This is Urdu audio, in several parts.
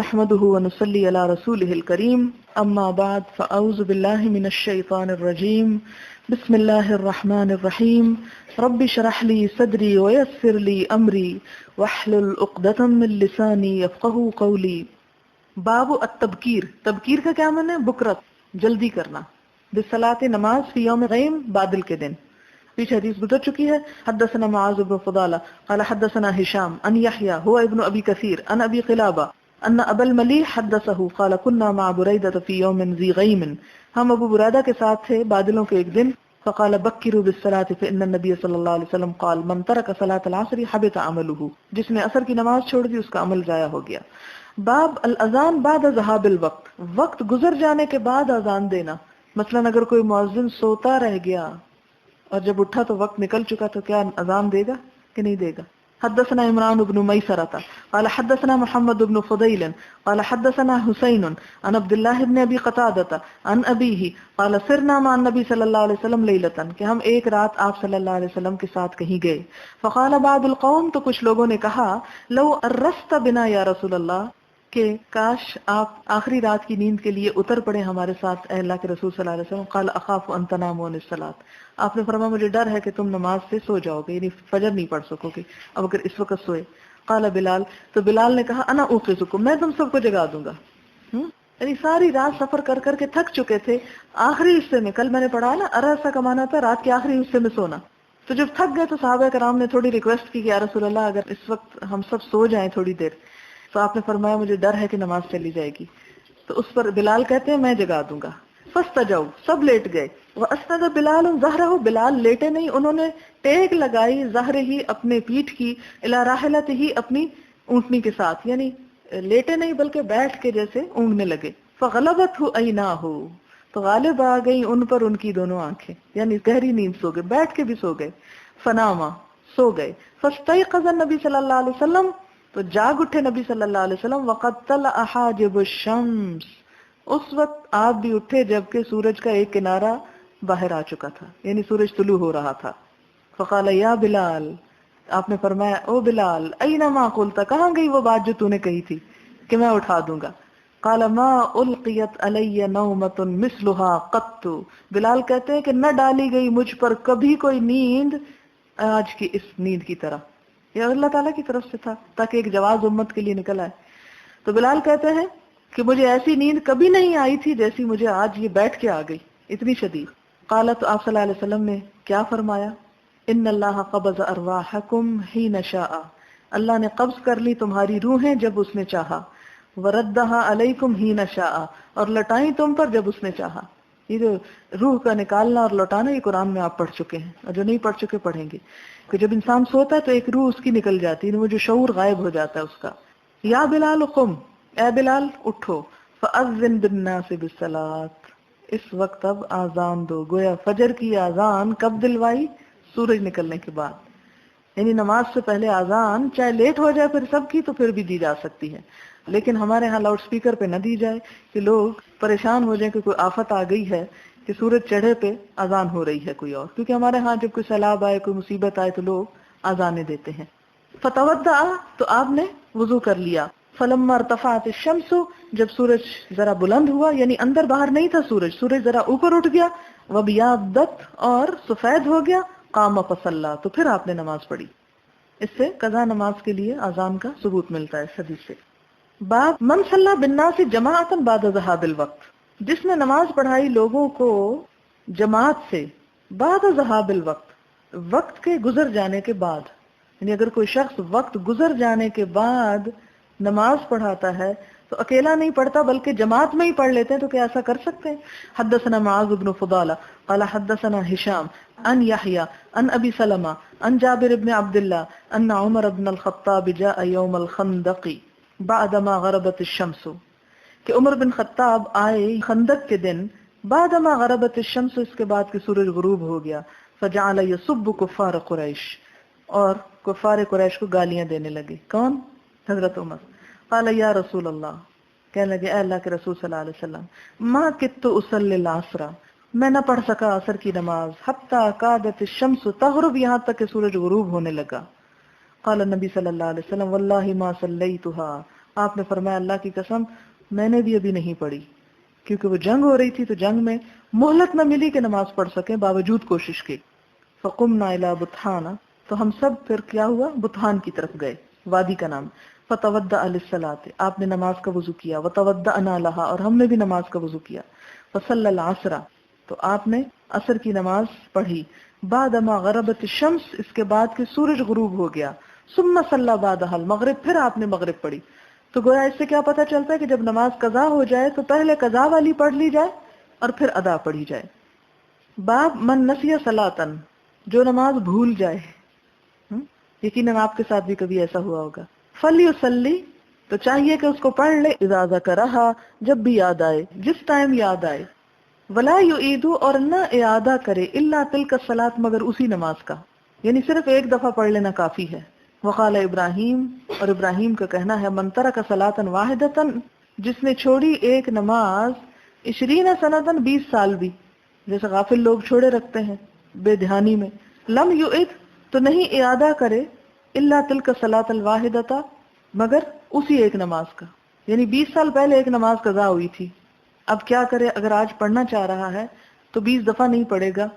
نحمده ونصلي على رسوله الكريم اما بعد فاعوذ بالله من الشيطان الرجيم بسم الله الرحمن الرحيم رب اشرح لي صدري ويسر لي امري واحلل عقدة من لساني يفقهوا قولي. باب التبکیر. تبکیر کا کیا معنی ہے؟ بکرت، جلدی کرنا. بالصلاۃ نماز فی یوم غیم، بادل کے دن. پیچھے حدیث گزر چکی ہے. حدثنا معاذ بن فضالہ قال حدثنا ہشام عن یحییٰ هو ابن ابی کثیر عن ابی قلابہ ان ابا الملیح حدثه قال كنا مع بریدہ فی یوم ذی غیم. ہم ابو بریدہ کے ساتھ تھے بادلوں کے ایک دن. فقال بکروا بالصلاۃ فإن النبي صلی اللہ علیہ وسلم قال من ترک صلاۃ العصر حبط عمله. جس نے عصر کی نماز چھوڑ دی اس کا عمل ضائع ہو گیا. باب الاذان بعد ذهاب الوقت. وقت گزر جانے کے بعد اذان دینا. مثلا اگر کوئی مؤذن سوتا رہ گیا اور جب اٹھا تو وقت نکل چکا تو کیا اذان دے گا کہ نہیں دے گا؟ حدثنا عمران بن میسرة قال حدثنا محمد بن فضيل قال حدثنا حسين عن عبد الله بن ابي قتادة عن ابيه قال سرنا مع النبي صلى الله عليه وسلم ليلة کہ ہم ایک رات آپ صلی اللہ علیہ وسلم کے ساتھ کہیں گئے. فقال بعض القوم تو کچھ لوگوں نے کہا لو ارست بنا یا رسول اللہ کہ کاش آپ آخری رات کی نیند کے لیے اتر پڑے ہمارے ساتھ اے اللہ کے رسول صلی اللہ علیہ وسلم. قال اخاف ان تناموا عن الصلاۃ. آپ نے فرمایا مجھے ڈر ہے کہ تم نماز سے سو جاؤ گے، یعنی فجر نہیں پڑھ سکو گے اب اگر اس وقت سوئے. قال بلال، تو بلال نے کہا انا اوقظکم، میں تم سب کو جگا دوں گا. یعنی ساری رات سفر کر کر کے تھک چکے تھے. آخری حصے میں کل میں نے پڑھا نا ارسا کا معنی تھا رات کے آخری حصے میں سونا. تو جب تھک گئے تو صحابہ کرام نے تھوڑی ریکویسٹ کی کہ یا رسول اللہ اگر اس وقت ہم سب سو جائیں تھوڑی دیر. تو آپ نے فرمایا مجھے ڈر ہے کہ نماز چلی جائے گی. تو اس پر بلال کہتے ہیں میں جگا دوں گا. فاستجوا، سب لیٹ گئے. واسند بلال ظہرہ، بلال لیٹے نہیں، انہوں نے ٹیک لگائی ظہر ہی اپنے پیٹھ کی، الی راحلتہ ہی اپنی اونٹنی کے ساتھ، یعنی لیٹے نہیں بلکہ بیٹھ کے جیسے اونگنے لگے. فغلبتہ عیناہ، تو غالب آ گئی ان پر ان کی دونوں آنکھیں، یعنی گہری نیند سو گئے، بیٹھ کے بھی سو گئے. فناما، سو گئے. فاستيقظ النبی صلی اللہ علیہ وسلم، تو جاگ اٹھے نبی صلی اللہ علیہ وسلم. وقد طلع حاجب الشمس، اس وقت آپ بھی اٹھے جبکہ سورج کا ایک کنارہ باہر آ چکا تھا، یعنی سورج طلوع ہو رہا تھا. فقال یا بلال، آپ نے فرمایا او بلال، این ما قلت، کہاں گئی وہ بات جو تو نے کہی تھی کہ میں اٹھا دوں گا. قال ما القیت علی نومۃ مثلها قط، بلال کہتے ہیں کہ نہ ڈالی گئی مجھ پر کبھی کوئی نیند آج کی اس نیند کی طرح. یہ اللہ تعالیٰ کی طرف سے تھا تاکہ ایک جواز امت کے لیے نکل آئے. تو بلال کہتے ہیں کہ مجھے ایسی نیند کبھی نہیں آئی تھی جیسی مجھے آج یہ بیٹھ کے آ گئی، اتنی شدید. قال، تو آپ صلی اللہ علیہ وسلم نے کیا فرمایا؟ ان اللہ قبض ارواحکم حین شاء، اللہ نے قبض کر لی تمہاری روحیں جب اس نے چاہا. وردھا علیکم حین شاء، اور لٹائیں تم پر جب اس نے چاہا. یہ جو روح کا نکالنا اور لوٹانا یہ قرآن میں آپ پڑھ چکے ہیں، اور جو نہیں پڑھ چکے پڑھیں گے کہ جب انسان سوتا ہے تو ایک روح اس کی نکل جاتی ہے، وہ جو شعور غائب ہو جاتا ہے اس کا. یا بلال قم، اے بلال اٹھو. فاذن بالناس بالصلاۃ، اس وقت اب آذان دو. گویا فجر کی آذان کب دلوائی؟ سورج نکلنے کے بعد. یعنی نماز سے پہلے آذان چاہے لیٹ ہو جائے پھر سب کی تو پھر بھی دی جا سکتی ہے، لیکن ہمارے ہاں لاؤڈ سپیکر پہ نہ دی جائے کہ لوگ پریشان ہو جائیں کہ کوئی آفت آ گئی ہے کہ سورج چڑھے پہ آذان ہو رہی ہے کوئی اور. کیونکہ ہمارے ہاں جب کوئی سیلاب آئے کوئی مصیبت آئے تو لوگ آذانیں دیتے ہیں. فتودع، تو آپ نے وضو کر لیا. فلما ارتفعت الشمس، جب سورج ذرا بلند ہوا، یعنی اندر باہر نہیں تھا سورج ذرا اوپر اٹھ گیا. وبیاضت، اور سفید ہو گیا. قام فصلی، تو پھر آپ نے نماز پڑھی. اس سے قضا نماز کے لیے اذان کا ثبوت ملتا ہے اس حدیث سے. باب من صلی بالناس جماعۃ بعد ذهاب الوقت، جس نے نماز پڑھائی لوگوں کو جماعت سے بعد ذهاب الوقت، وقت کے گزر جانے کے بعد. یعنی اگر کوئی شخص وقت گزر جانے کے بعد نماز پڑھاتا ہے تو اکیلا نہیں پڑھتا بلکہ جماعت میں ہی پڑھ لیتے ہیں. تو کیا ایسا کر سکتے ہیں؟ حدثنا معاذ بن فضالہ قال حدثنا ہشام عن یحییٰ عن ابی سلمہ عن جابر بن عبد اللہ ان عمر بن الخطاب جاء یوم الخندق بعدما غربت الشمس، کہ عمر بن خطاب آئے خندق کے دن بعدما غربت الشمس، اس کے بعد کہ سورج غروب ہو گیا. فجعل یسب کفار قریش، اور کفار قریش کو گالیاں دینے لگے. کون؟ حضرت عمر. قال یا رسول اللہ، کہنے لگے اے اللہ کے رسول صلی اللہ علیہ وسلم، ما کدت اصلی العصر، میں نہ پڑھ سکا عصر کی نماز، حتی کادت الشمس تغرب، یہاں تک کہ سورج غروب ہونے لگا. قال النبی صلی اللہ علیہ وسلم واللہ ما صلیتها آپ نے فرمایا اللہ کی قسم میں نے بھی ابھی نہیں پڑھی، کیونکہ وہ جنگ ہو رہی تھی تو جنگ میں مہلت نہ ملی کہ نماز پڑھ سکیں باوجود کوشش کی. فقمنا الی بطحان، تو ہم سب پھر کیا ہوا، بطحان کی طرف گئے، وادی کا نام. فتودع للصلاۃ، آپ نے نماز کا وضو کیا. وتودعنا لها، اور ہم نے بھی نماز کا وضو کیا. فصلی العصر، تو آپ نے عصر کی نماز پڑھی. بعدما غربت الشمس، اس کے بعد کہ سورج غروب ہو گیا. ثم صلی بعدها المغرب، پھر آپ نے مغرب پڑھی. تو گویا اس سے کیا پتہ چلتا ہے کہ جب نماز قضا ہو جائے تو پہلے قضا والی پڑھ لی جائے اور پھر ادا پڑھی جائے. باب من نسی صلاۃ، جو نماز بھول جائے. یقیناً آپ کے ساتھ بھی کبھی ایسا ہوا ہوگا. فلیصلی، تو چاہیے کہ اس کو پڑھ لے. اذا ذکرہا، جب بھی یاد آئے، جس ٹائم یاد آئے. ولا یعید، اور نہ اعادہ کرے. الا تلک الصلاۃ، مگر اسی نماز کا، یعنی صرف ایک دفعہ پڑھ لینا کافی ہے. وقال ابراہیم، اور ابراہیم کا کہنا ہے، من ترک صلاۃ واحدۃ، جس نے چھوڑی ایک نماز، 20 سنۃ، 20 سال بھی، جیسے غافل لوگ چھوڑے رکھتے ہیں بے دھیانی میں. لم یعد، تو نہیں اعادہ کرے. الا تلک الصلاۃ الواحدۃ، مگر اسی ایک نماز کا. یعنی 20 سال پہلے ایک نماز قضا ہوئی تھی، اب کیا کرے، اگر آج پڑھنا چاہ رہا ہے تو 20 دفعہ نہیں پڑھے گا،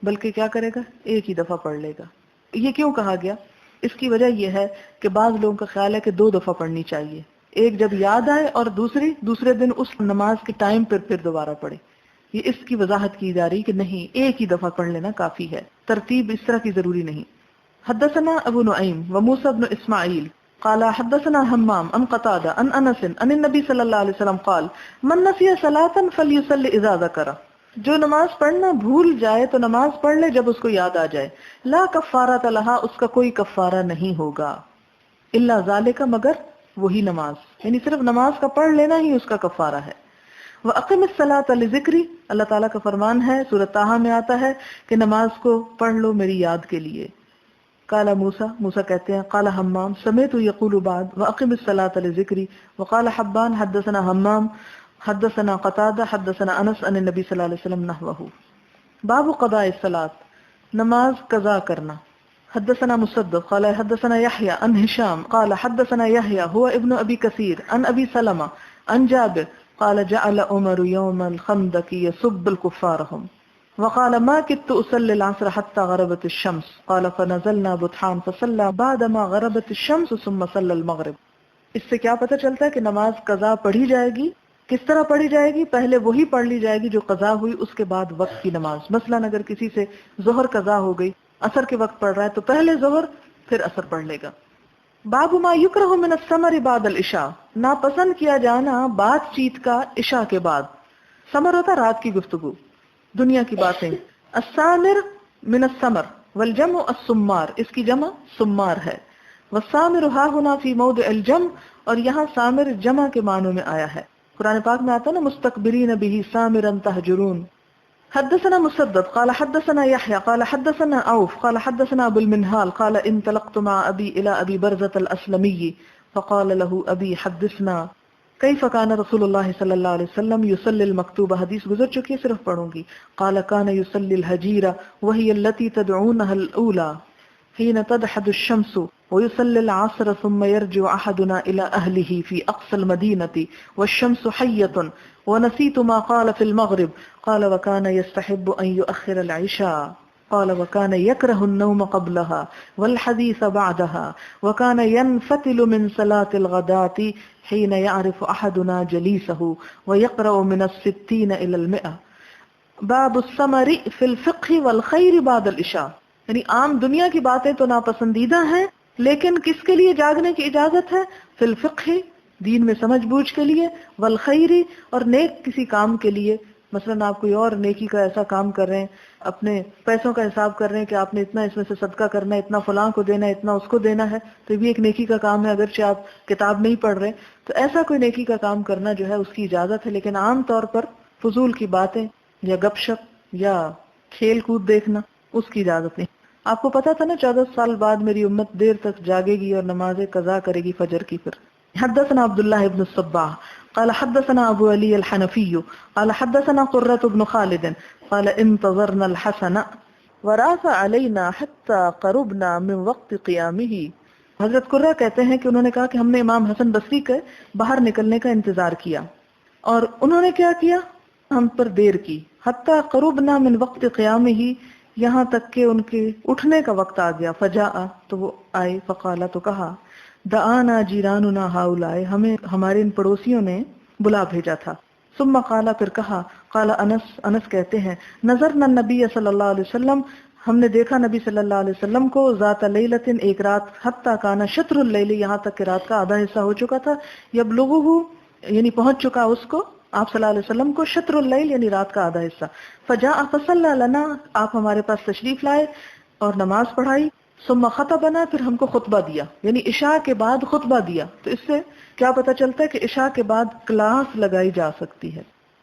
بلکہ کیا کرے گا، ایک ہی دفعہ پڑھ لے گا. یہ کیوں کہا گیا؟ اس کی وجہ یہ ہے کہ بعض لوگوں کا خیال ہے کہ 2 دفعہ پڑھنی چاہیے، ایک جب یاد آئے اور دوسرے دن اس نماز کے ٹائم پھر دوبارہ پڑھے. یہ اس کی وضاحت کی جا رہی کہ نہیں، ایک ہی دفعہ پڑھ لینا کافی ہے، ترتیب اس طرح کی ضروری نہیں. حدثنا ابو نعیم وموسى بن اسماعیل قال حدثنا حمام عن قتادة عن انس عن النبي صلی اللہ علیہ وسلم قال من نسی صلاة فلیصلی اذا ذکر، جو نماز پڑھنا بھول جائے تو نماز پڑھ لے جب اس کو یاد آ جائے. لا کفارۃ لہا، اس کا کوئی کفارہ نہیں ہوگا. الا ذالک، مگر وہی نماز، یعنی صرف نماز کا پڑھ لینا ہی اس کا کفارہ ہے. وَأَقِمِ الصَّلَاةَ لِذِكْرِی، اللہ تعالیٰ کا فرمان ہے، سورۃ طٰہٰ میں آتا ہے کہ نماز کو پڑھ لو میری یاد کے لیے. قال موسیٰ کہتے ہیں، قال حمام سمعت یقول بعد وَأَقِمِ الصَّلَاةَ لِذِكْرِی. وقال حبان حدثنا حمام حدثنا قتادہ حدثنا انس عن النبی صلی اللہ علیہ وسلم نحوہ. باب قضاء الصلاة، نماز قضا کرنا. حدثنا مسدد قال حدثنا يحيى عن هشام قال حدثنا يحيى هو ابن ابي كثير عن ابي سلمة عن جابر قال جعل عمر يوم الخندق يسب الكفارهم وقال ما كدت أصلي العصر حتى غربت الشمس قال فنزلنا بطحان فصلى بعدما غربت الشمس ثم صلى المغرب. اس سے کیا پتہ چلتا ہے کہ نماز قضا پڑھی جائے گی. کس طرح پڑھی جائے گی؟ پہلے وہی پڑھ لی جائے گی جو قضا ہوئی، اس کے بعد وقت کی نماز. مثلا اگر کسی سے ظہر قضا ہو گئی، عصر کے وقت پڑھ رہا ہے تو پہلے ظہر پھر عصر پڑھ لے گا. باب ما یکرہ من الثمر بعد العشاء، ناپسند کیا جانا بات چیت کا عشاء کے بعد. ثمر ہوتا رات کی گفتگو، دنیا کی باتیں. الثامر من الثمر والجمع السمار، اس کی جمع سمار ہے. والثامر ها هنا في موضع الجمع، اور یہاں سامر جمع کے معنوں میں آیا ہے. قرآن پاک میں آتا نا مستکبرین به سامرا تهجرون. حدثنا مسدد قال حدثنا يحيى قال حدثنا عوف قال حدثنا ابو المنهال قال انطلقت مع ابي الى ابي برزة الاسلمي فقال له ابي حدثنا كيف كان رسول الله صلى الله عليه وسلم يصلي المكتوبة. حدیث گزر چکی ہے، صرف پڑھوں گی. قال كان يصلي الهجيرة وهي التي تدعونها الاولى حين تدحض الشمس ويصلي العصر ثم يرجع احدنا الى اهله في اقصى المدينة والشمس حية ونسيت ما قال في المغرب. قال وكان يستحب ان يؤخر العشاء. قال وكان يكره النوم قبلها والحديث بعدها وكان ينفتل من صلاة الغداة حين يعرف احدنا جليسه ويقرأ من 60 الى 100. باب الثمر في الفقه والخير بعد العشاء، یعنی عام دنیا کی باتیں تو ناپسندیدہ ہیں، لیکن کس کے لیے جاگنے کی اجازت ہے؟ فی الفقہ، دین میں سمجھ بوجھ کے لیے. والخیر، اور نیک کسی کام کے لیے. مثلا آپ کوئی اور نیکی کا ایسا کام کر رہے ہیں، اپنے پیسوں کا حساب کر رہے ہیں کہ آپ نے اتنا اس میں سے صدقہ کرنا ہے، اتنا فلاں کو دینا ہے، اتنا اس کو دینا ہے، تو یہ بھی ایک نیکی کا کام ہے، اگرچہ آپ کتاب نہیں پڑھ رہے. تو ایسا کوئی نیکی کا کام کرنا جو ہے اس کی اجازت ہے. لیکن عام طور پر فضول کی باتیں یا گپ شپ یا کھیل کود دیکھنا، اس کی اجازت نہیں. آپ کو پتا تھا نا 14 سال بعد میری امت دیر تک جاگے گی اور نمازیں قضا کرے گی فجر کی. پھر حدثنا عبداللہ ابن الصباح قال حدثنا ابو علی الحنفی قال حدثنا قرة بن خالد قال انتظرنا الحسن وراف علينا حتى قربنا من وقت قيامه حضرت قرہ کہتے ہیں کہ انہوں نے کہا کہ ہم نے امام حسن بصری کے باہر نکلنے کا انتظار کیا، اور انہوں نے کیا کیا، ہم پر دیر کی، حتیٰ قربنا من وقت قیام ہی، یہاں تک کہ ان کے اٹھنے کا وقت آ گیا، فجاء تو وہ آئے، فقالا تو کہا، دعانا جیراننا ہاؤلائے، ہمیں ہمارے ان پڑوسیوں نے بلا بھیجا تھا، ثم قالا پھر کہا، قال انس کہتے ہیں، نظرنا النبی صلی اللہ علیہ وسلم، ہم نے دیکھا نبی صلی اللہ علیہ وسلم کو، ذات لیلۃ ایک رات، حتیٰ کانا شطر اللیل، یہاں تک کہ رات کا آدھا حصہ ہو چکا تھا، یبلغہ یعنی پہنچ چکا اس کو، آپ صلی اللہ علیہ وسلم کو، شطر اللیل یعنی رات کا آدھا حصہ، فجاء فصلی لنا، آپ ہمارے پاس تشریف لائے اور نماز پڑھائی، ثم خطبنا، پھر ہم کو خطبہ دیا، یعنی عشاء کے بعد خطبہ دیا۔ تو اس سے کیا پتہ چلتا ہے کہ عشاء کے بعد کلاس لگائی جا سکتی ہے۔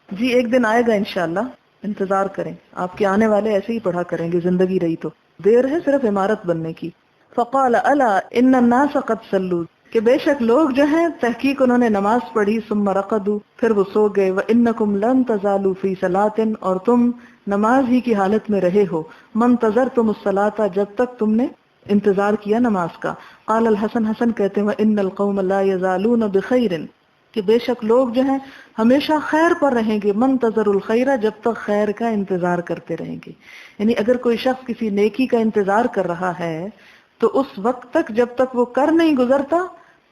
جی ایک دن آئے گا انشاءاللہ، انتظار کریں، آپ کے آنے والے ایسے ہی پڑھا کریں گے، زندگی رہی تو، دیر ہے صرف عمارت بننے کی۔ فقال الا ان الناس قد صلوا، کہ بے شک لوگ جو ہیں تحقیق انہوں نے نماز پڑھی، ثم رقدوا، پھر وہ سو گئے، وانکم لن تزالوا فی صلاۃ، اور تم نماز ہی کی حالت میں رہے ہو، منتظرتم الصلاۃ، جب تک تم نے انتظار کیا نماز کا۔ قال الحسن، حسن کہتے ہیں، وان القوم لا یزالون بخیر، کہ بے شک لوگ جو ہیں ہمیشہ خیر پر رہیں گے، منتظر الخیر، جب تک خیر کا انتظار کرتے رہیں گے، یعنی اگر کوئی شخص کسی نیکی کا انتظار کر رہا ہے تو اس وقت تک جب تک وہ کر نہیں گزرتا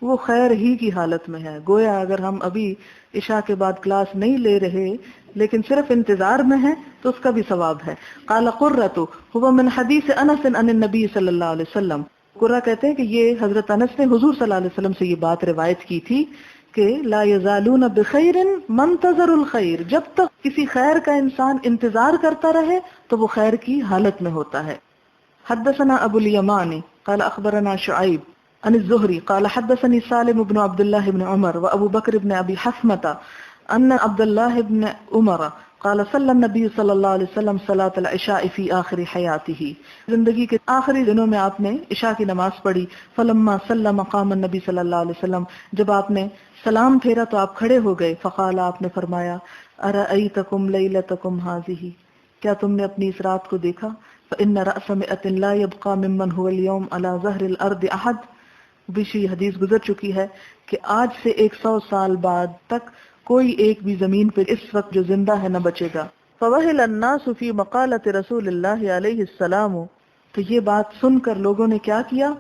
وہ خیر ہی کی حالت میں ہے۔ گویا اگر ہم ابھی عشاء کے بعد کلاس نہیں لے رہے لیکن صرف انتظار میں ہیں تو اس کا بھی ثواب ہے۔ قال قرۃ هو من حدیث انس عن النبی صلی اللہ علیہ وسلم، قرہ کہتے ہیں کہ یہ حضرت انس نے حضور صلی اللہ علیہ وسلم سے یہ بات روایت کی تھی کہ لا یزالون بخیر منتظر الخیر، جب تک کسی خیر کا انسان انتظار کرتا رہے تو وہ خیر کی حالت میں ہوتا ہے۔ حدثنا ابو الیمان قال اخبرنا شعیب عن الزہری قال حدثني سالم بن عبد الله بن عمر وابو بکر بن ابی حثمة ان عبد الله بن عمر قال صلی النبی صلی اللہ علیہ وسلم صلاة العشاء فی آخر حیاتہ، زندگی کے آخری دنوں میں آپ نے عشاء کی نماز پڑھی، فلما سلم قام النبی صلی اللہ علیہ وسلم، جب آپ نے سلام پھیرا تو آپ کھڑے ہو گئے، فقال، آپ نے فرمایا، ارأیتکم لیلتکم ہذہ، کیا تم نے اپنی اس رات کو دیکھا، فإن رأس مئة لا يبقى ممن هو اليوم على ظهر الارض احد، بھی حدیث گزر چکی ہے کہ آج سے 100 سال بعد تک کوئی ایک بھی زمین پہ اس وقت جو زندہ ہے نہ بچے گا۔ فوہل الناس فی مقالۃ رسول اللہ علیہ السلام، تو یہ بات سن کر لوگوں نے کیا کیا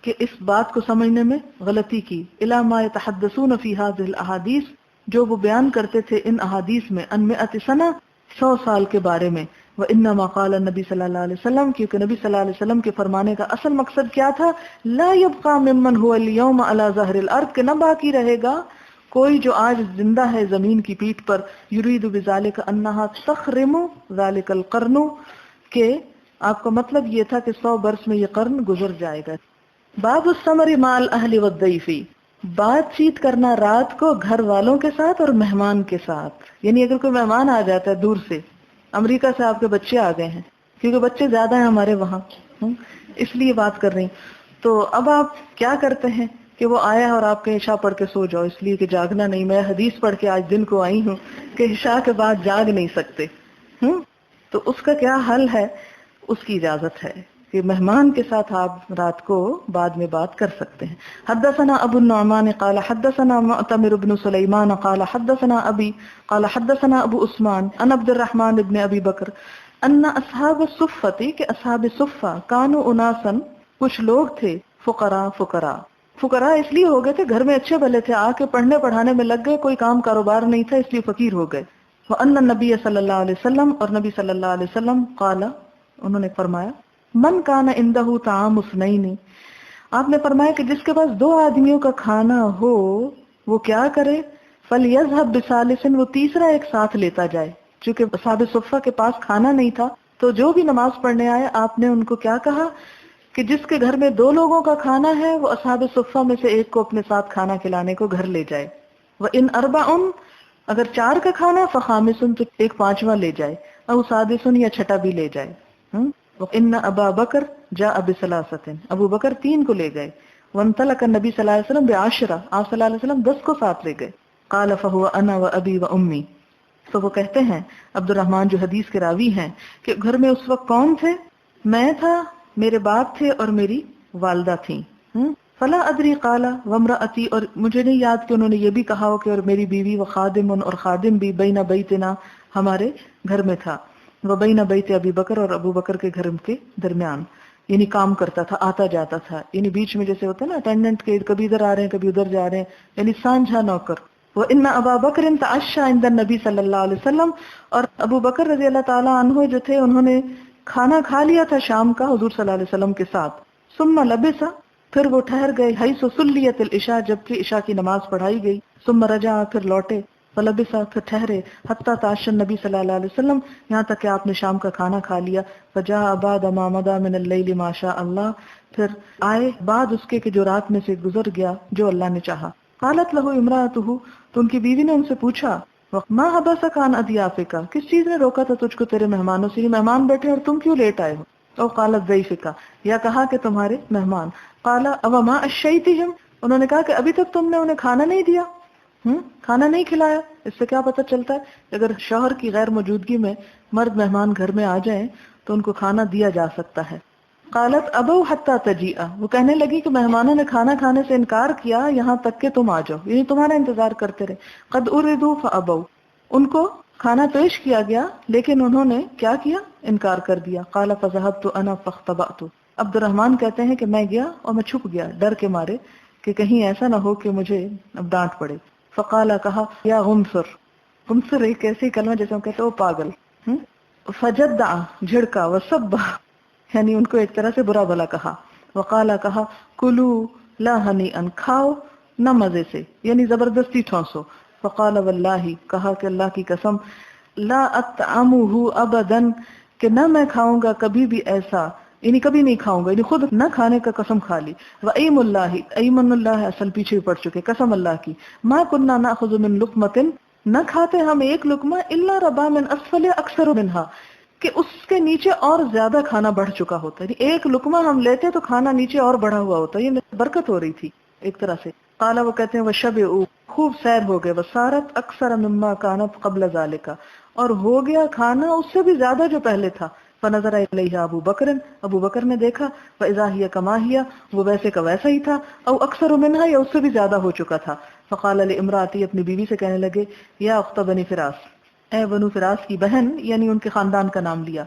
کہ اس بات کو سمجھنے میں غلطی کی، الی ما یتحدثون فی هذه الاحادیث، جو وہ بیان کرتے تھے ان احادیث میں، ان 100 سنہ، 100 سال کے بارے میں، وانما قال النبی صلی اللہ علیہ وسلم، کیونکہ نبی صلی اللہ علیہ وسلم کے فرمانے کا اصل مقصد کیا تھا، لا يبقى ممن هو اليوم على ظهر الارض، کہ نہ باقی رہے گا کوئی جو آج زندہ ہے زمین کی پیٹھ پر، یرید بذلک انها تخرم ذلک القرن، کہ آپ کا مطلب یہ تھا کہ 100 برس میں یہ قرن گزر جائے گا۔ باب الثمر مع الاہل والضیف، بات چیت کرنا رات کو گھر والوں کے ساتھ اور مہمان کے ساتھ، یعنی اگر کوئی مہمان آ جاتا ہے دور سے، امریکہ سے آپ کے بچے آ گئے ہیں، کیونکہ بچے زیادہ ہیں ہمارے وہاں، اس لیے بات کر رہی، تو اب آپ کیا کرتے ہیں کہ وہ آیا اور آپ کے عشاء پڑھ کے سو جاؤ، اس لیے کہ جاگنا نہیں، میں حدیث پڑھ کے آج دن کو آئی ہوں کہ عشاء کے بعد جاگ نہیں سکتے، تو اس کا کیا حل ہے، اس کی اجازت ہے کہ مہمان کے ساتھ آپ رات کو بعد میں بات کر سکتے ہیں۔ حدثنا ابو النعمان قال حدثنا معتمر بن سلیمان قال حدثنا ابی قال حدثنا ابو عثمان عن عبد الرحمن بن ابی بکر ان اصحاب الصفۃ، کہ اصحاب صفہ، کانوا اناسا، کچھ لوگ تھے، فقراء اس لیے ہو گئے تھے، گھر میں اچھے بھلے تھے، آ کے پڑھنے پڑھانے میں لگ گئے، کوئی کام کاروبار نہیں تھا، اس لیے فقیر ہو گئے۔ وان النبی صلی اللہ علیہ وسلم، اور نبی صلی اللہ علیہ وسلم، قال، انہوں نے فرمایا، من کان عنده طعام اثنین، آپ نے فرمایا کہ جس کے پاس 2 آدمیوں کا کھانا ہو وہ کیا کرے، فلیذهب بثالث، وہ تیسرا ایک ساتھ لیتا جائے، چونکہ اصحاب صفہ کے پاس کھانا نہیں تھا تو جو بھی نماز پڑھنے آئے آپ نے ان کو کیا کہا کہ جس کے گھر میں 2 لوگوں کا کھانا ہے وہ اصحاب صفہ میں سے ایک کو اپنے ساتھ کھانا کھلانے کو گھر لے جائے، وَإِنْ أَرْبَعٌ، اگر 4 کا کھانا، فَخَامِسٌ، تو ایک 5واں لے جائے، او سادسٌ، یا 6ٹا بھی لے جائے۔ وَإِنَّ أَبَا بَكْرَ جَاءَ بِثَلَاثَةٍ، ابو بکر 3 کو لے گئے، وَانْطَلَقَ النَّبِي صلی اللہ علیہ وسلم بِعَشْرَةٍ، آپ صلی اللہ علیہ وسلم 10 کو ساتھ لے گئے۔ قَالَ فَهُوَ أَنَا وَأَبِي وَأُمِّي، تو وہ کہتے ہیں عبد الرحمن جو حدیث کے راوی ہیں کہ گھر میں اس وقت کون تھے، میں تھا، میرے باپ تھے اور میری والدہ تھیں۔ فلا ادری قال وامراتی، اور مجھے نہیں یاد کہ انہوں نے یہ بھی کہا ہو کہ اور میری بیوی وخادم، اور خادم بھی، بین بیتنا ہمارے گھر میں تھا، وبین بیت ابی بکر، اور ابو بکر کے گھر کے درمیان، یعنی کام کرتا تھا، آتا جاتا تھا، یعنی بیچ میں جیسے ہوتا ہے نا اٹینڈنٹ کے، کبھی ادھر آ رہے ہیں کبھی ادھر جا رہے ہیں، یعنی سانجھا نوکر۔ وَإِنَّ أَبَا بَكْرٍ تَعَشَّىٰ عِندَ النَّبِي صلی اللہ علیہ وسلم، اور ابو بکر رضی اللہ تعالیٰ عنہ جو تھے انہوں نے کھانا کھا لیا تھا شام کا حضور صلی اللہ علیہ وسلم کے ساتھ۔ ثم لبث، پھر وہ ٹھہر گئے، حیث صلیت العشاء، جبکہ عشاء کی نماز پڑھائی گئی، ثم رجع، پھر لوٹے، فلبث، پھر ٹھہرے، حتی تعشى النبی صلی اللہ علیہ وسلم، یہاں تک کہ آپ نے شام کا کھانا کھا لیا، فجاء بعد ما مضى من الليل ما شاء اللہ، پھر آئے بعد اس کے کہ جو رات میں سے گزر گیا جو اللہ نے چاہا۔ قالت له امرأته، تو ان کی بیوی نے ان سے پوچھا، ما حبسك عن اضيافك، کس چیز نے روکا تھا تجھ کو تیرے مہمانوں سے، مہمان بیٹھے اور تم کیوں لیٹ آئے ہو؟ او قالت ضيفك، یا کہا کہ تمہارے مہمان۔ قال او ما اشيتهم، انہوں نے کہا کہ ابھی تک تم نے انہیں کھانا نہیں دیا، کھانا نہیں کھلایا۔ اس سے کیا پتہ چلتا ہے کہ اگر شوہر کی غیر موجودگی میں مرد مہمان گھر میں آ جائیں تو ان کو کھانا دیا جا سکتا ہے۔ قالت ابو حتی تجیء، وہ کہنے لگی کہ مہمانوں نے کھانا کھانے سے انکار کیا یہاں تک کہ تم آ جاؤ، یعنی تمہارا انتظار کرتے رہے۔ قد اردوا فابوا، ان کو کھانا پیش کیا گیا لیکن انہوں نے کیا کیا؟ انکار کر دیا۔ قال فذهبت انا فاختبأت، عبد الرحمن کہتے ہیں کہ میں گیا اور میں چھپ گیا ڈر کے مارے کہ کہیں ایسا نہ ہو کہ مجھے اب ڈانٹ پڑے۔ فقال، کہا، یا غمصر، غمصر ایک ایسی کلمہ جیسے ہم کہتے ہیں وہ پاگل، فجدع، جھڑکا، وسب، یعنی ان کو ایک طرح سے برا بھلا کہا۔ وقال، کہا، کلو لا ہنیئا، کھاؤ نہ مزے سے، یعنی زبردستی ٹھونسو۔ فقال واللہ، کہا کہ اللہ کی قسم، لا اطعمہ ابدا، کہ نہ میں کھاؤں گا کبھی بھی ایسا، یعنی کبھی نہیں کھاؤں گا، یعنی خود نہ کھانے کا قسم کھا لی۔ وَأَيْمُ اللَّهِ، ایمن اللہ، اصل پیچھے پڑ چکے، قسم اللہ کی، ما كنا ناخذ من لقمة، نہ کھاتے ہم ایک لقمہ، الا ربا من اسفل اکثر منها، کہ اس کے نیچے اور زیادہ کھانا بڑھ چکا ہوتا ہے، ایک لقمہ ہم لیتے تو کھانا نیچے اور بڑھا ہوا ہوتا ہے، یہ برکت ہو رہی تھی ایک طرح سے۔ قال، وہ کہتے ہیں وشبعوا، خوب سیر ہو گئے، وصارت اکثر مما كانت قبل ذلك، اور ہو گیا کھانا اس سے بھی زیادہ جو پہلے تھا۔ فنظر الیہ ابو بکر، ابو بکر نے دیکھا، فاذا هي كما هي، وہ ویسے کا ویسا ہی تھا، او اکثر منها، یا اس سے بھی زیادہ ہو چکا تھا۔ فقال لامراتی، اپنی بیوی سے کہنے لگے، یا اخت بنی فراس، اے بنو فراس کی بہن، یعنی ان کے خاندان کا نام لیا،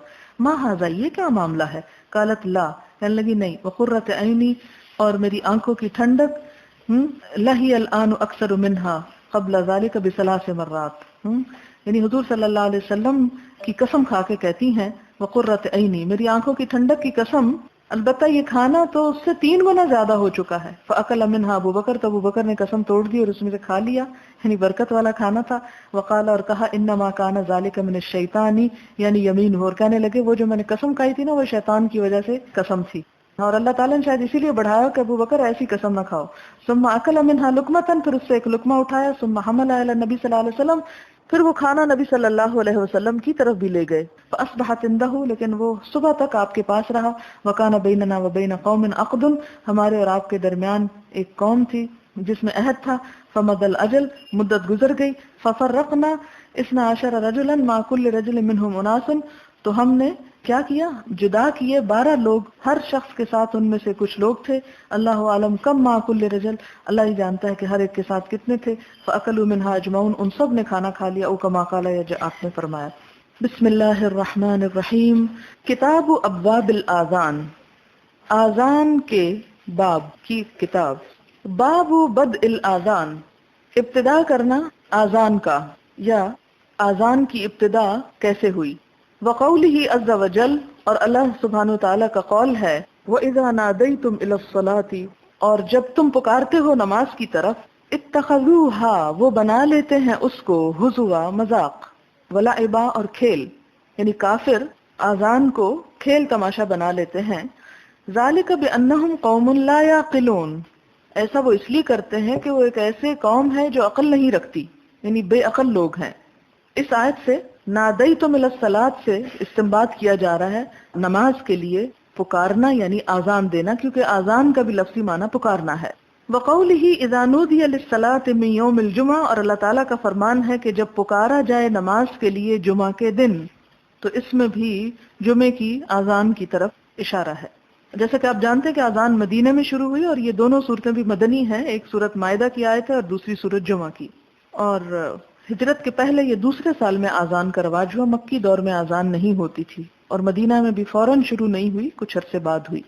ما ھذا، یہ کیا معاملہ ہے؟ قالت لا، کہنے لگی نہیں، وقرۃ عینی، اور میری آنکھوں کی ٹھنڈک، لہی الان اکثر منها قبل ذلك بثلاث مرات، یعنی حضور صلی اللہ علیہ وسلم کی قسم کھا کے کہتی ہیں، وقرۃ عینی، میری آنکھوں کی ٹھنڈک کی قسم، البتہ یہ کھانا تو اس سے 3 گنا زیادہ ہو چکا ہے۔ فاکل منها ابو بکر، تو ابو بکر نے قسم توڑ دی اور اس میں سے کھا لیا، یعنی برکت والا کھانا تھا۔ وقال، اور کہا، انما كان ذلك من الشیطان، یعنی یمین، اور کہنے لگے وہ جو میں نے قسم کھائی تھی نا وہ شیطان کی وجہ سے قسم تھی، اور اللہ تعالیٰ نے شاید اسی لیے بڑھایا کہ ابو بکر ایسی قسم نہ کھاؤ۔ ثم اکل منها لقمة، پھر اس سے ایک لقمہ اٹھایا، ثم حمل الى النبی صلی اللہ علیہ وسلم، پھر وہ کھانا نبی صلی اللہ علیہ وسلم کی طرف بھی لے گئے۔ فاصبحت عنده، لیکن وہ صبح تک آپ کے پاس رہا۔ وکان بیننا وبین قوم عقد، ہمارے اور آپ کے درمیان ایک قوم تھی جس میں عہد تھا۔ فمد الاجل، مدت گزر گئی۔ ففرقنا 12 رجلا مع كل رجل منهم اناس، تو ہم نے کیا کیا؟ جدا کیے 12 لوگ، ہر شخص کے ساتھ ان میں سے کچھ لوگ تھے۔ اللہ عالم کم مع کل رجل، اللہ ہی جانتا ہے کہ ہر ایک کے ساتھ کتنے تھے۔ فاکلوا منها اجمعون، ان سب نے کھانا کھا لیا، او کما قال، یا آپ نے فرمایا۔ بسم اللہ الرحمن الرحیم۔ کتاب ابواب الاذان، آذان کے باب کی کتاب۔ باب بدء الاذان، ابتدا کرنا آذان کا، یا آذان کی ابتدا کیسے ہوئی۔ وقولہ عز وجل، اور اللہ سبحانہ وتعالی کا قول ہے، وَإِذَا نَادَيْتُمْ إِلَى الصَّلَاةِ، اور جب تم پکارتے ہو نماز کی طرف، اتخذوها، وہ بنا لیتے ہیں اس کو، ہزوا، مذاق، ولعبا، اور کھیل، یعنی کافر آذان کو کھیل تماشا بنا لیتے ہیں۔ ذالک بأنہم قوم لا یعقلون، ایسا وہ اس لیے کرتے ہیں کہ وہ ایک ایسے قوم ہے جو عقل نہیں رکھتی، یعنی بے عقل لوگ ہیں۔ اس آیت سے نادیتم الی الصلاۃ سے استنباط کیا جا رہا ہے نماز کے لیے پکارنا، یعنی آذان دینا، کیونکہ آذان کا بھی لفظی معنی پکارنا ہے۔ وقولہ اذا نودی للصلاۃ من یوم الجمعہ، اور اللہ تعالیٰ کا فرمان ہے کہ جب پکارا جائے نماز کے لیے جمعہ کے دن، تو اس میں بھی جمعے کی آذان کی طرف اشارہ ہے۔ جیسا کہ آپ جانتے ہیں کہ اذان مدینہ میں شروع ہوئی اور یہ دونوں صورتیں بھی مدنی ہیں، ایک صورت مائدہ کی آیت ہے اور دوسری صورت جمعہ کی. اور ہجرت کے پہلے یہ دوسرے سال میں اذان کا رواج ہوا، مکی دور میں اذان نہیں ہوتی تھی اور مدینہ میں بھی فوراً شروع نہیں ہوئی، کچھ عرصے بعد ہوئی.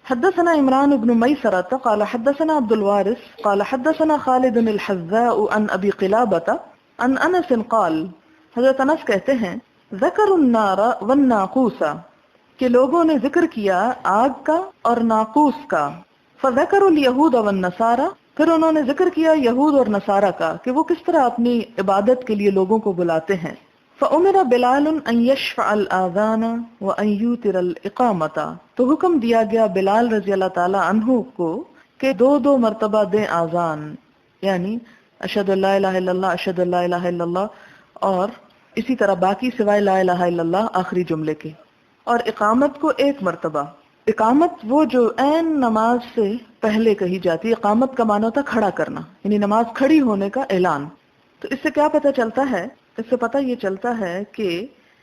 حدثنا عمران بن میسرة قال حدثنا عبد الوارث قال حدثنا خالد الحذاء عن ابی قلابة عن انس قال، حضرت انس کہتے ہیں ذکر النار والناقوس، کہ لوگوں نے ذکر کیا آگ کا اور ناقوس کا. فذکر الیہود والنصارى، پھر انہوں نے ذکر کیا یہود اور نصارہ کا کہ وہ کس طرح اپنی عبادت کے لیے لوگوں کو بلاتے ہیں. فأمر بلال ان یشفع الاذان وان یوتر الاقامۃ، تو حکم دیا گیا بلال رضی اللہ تعالی عنہ کو کہ دو مرتبہ دیں آذان، یعنی اشہد ان لا الہ الا اللہ، اشہد ان لا الہ الا اللہ، اور اسی طرح باقی سوائے لا الہ الا اللہ آخری جملے کے. اور اقامت کو ایک مرتبہ. اقامت وہ جو عین نماز سے پہلے کہی جاتی ہے. اقامت کا معنی ہوتا ہے کھڑا کرنا، یعنی نماز کھڑی ہونے کا اعلان. تو اس سے کیا پتہ چلتا ہے؟ اس سے پتہ یہ چلتا ہے کہ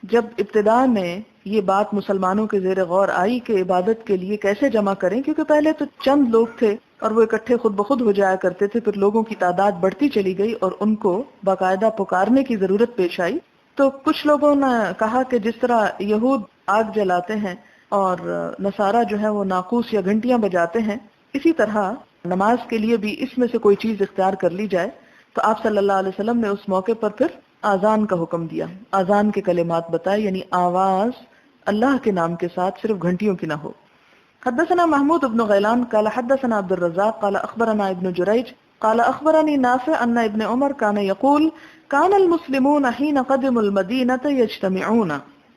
جب ابتداء میں یہ بات مسلمانوں کے زیر غور آئی کہ عبادت کے لیے کیسے جمع کریں، کیونکہ پہلے تو چند لوگ تھے اور وہ اکٹھے خود بخود ہو جایا کرتے تھے، پھر لوگوں کی تعداد بڑھتی چلی گئی اور ان کو باقاعدہ پکارنے کی ضرورت پیش آئی. تو کچھ لوگوں نے کہا کہ جس طرح یہود آگ جلاتے ہیں اور نصارہ جو ہے وہ ناقوس یا گھنٹیاں بجاتے ہیں، اسی طرح نماز کے لیے بھی اس میں سے کوئی چیز اختیار کر لی جائے. تو آپ صلی اللہ علیہ وسلم نے اس موقع پر پھر آذان کا حکم دیا، آذان کے کلمات بتائے، یعنی آواز اللہ کے نام کے ساتھ، صرف گھنٹیوں کی نہ ہو. حدثنا محمود بن غیلان قال حدثنا عبد الرزاق قال اخبرنا ابن جریج قال اخبرني نافع ان ابن عمر كان يقول كان المسلمون حين قدموا المدينة يجتمعون.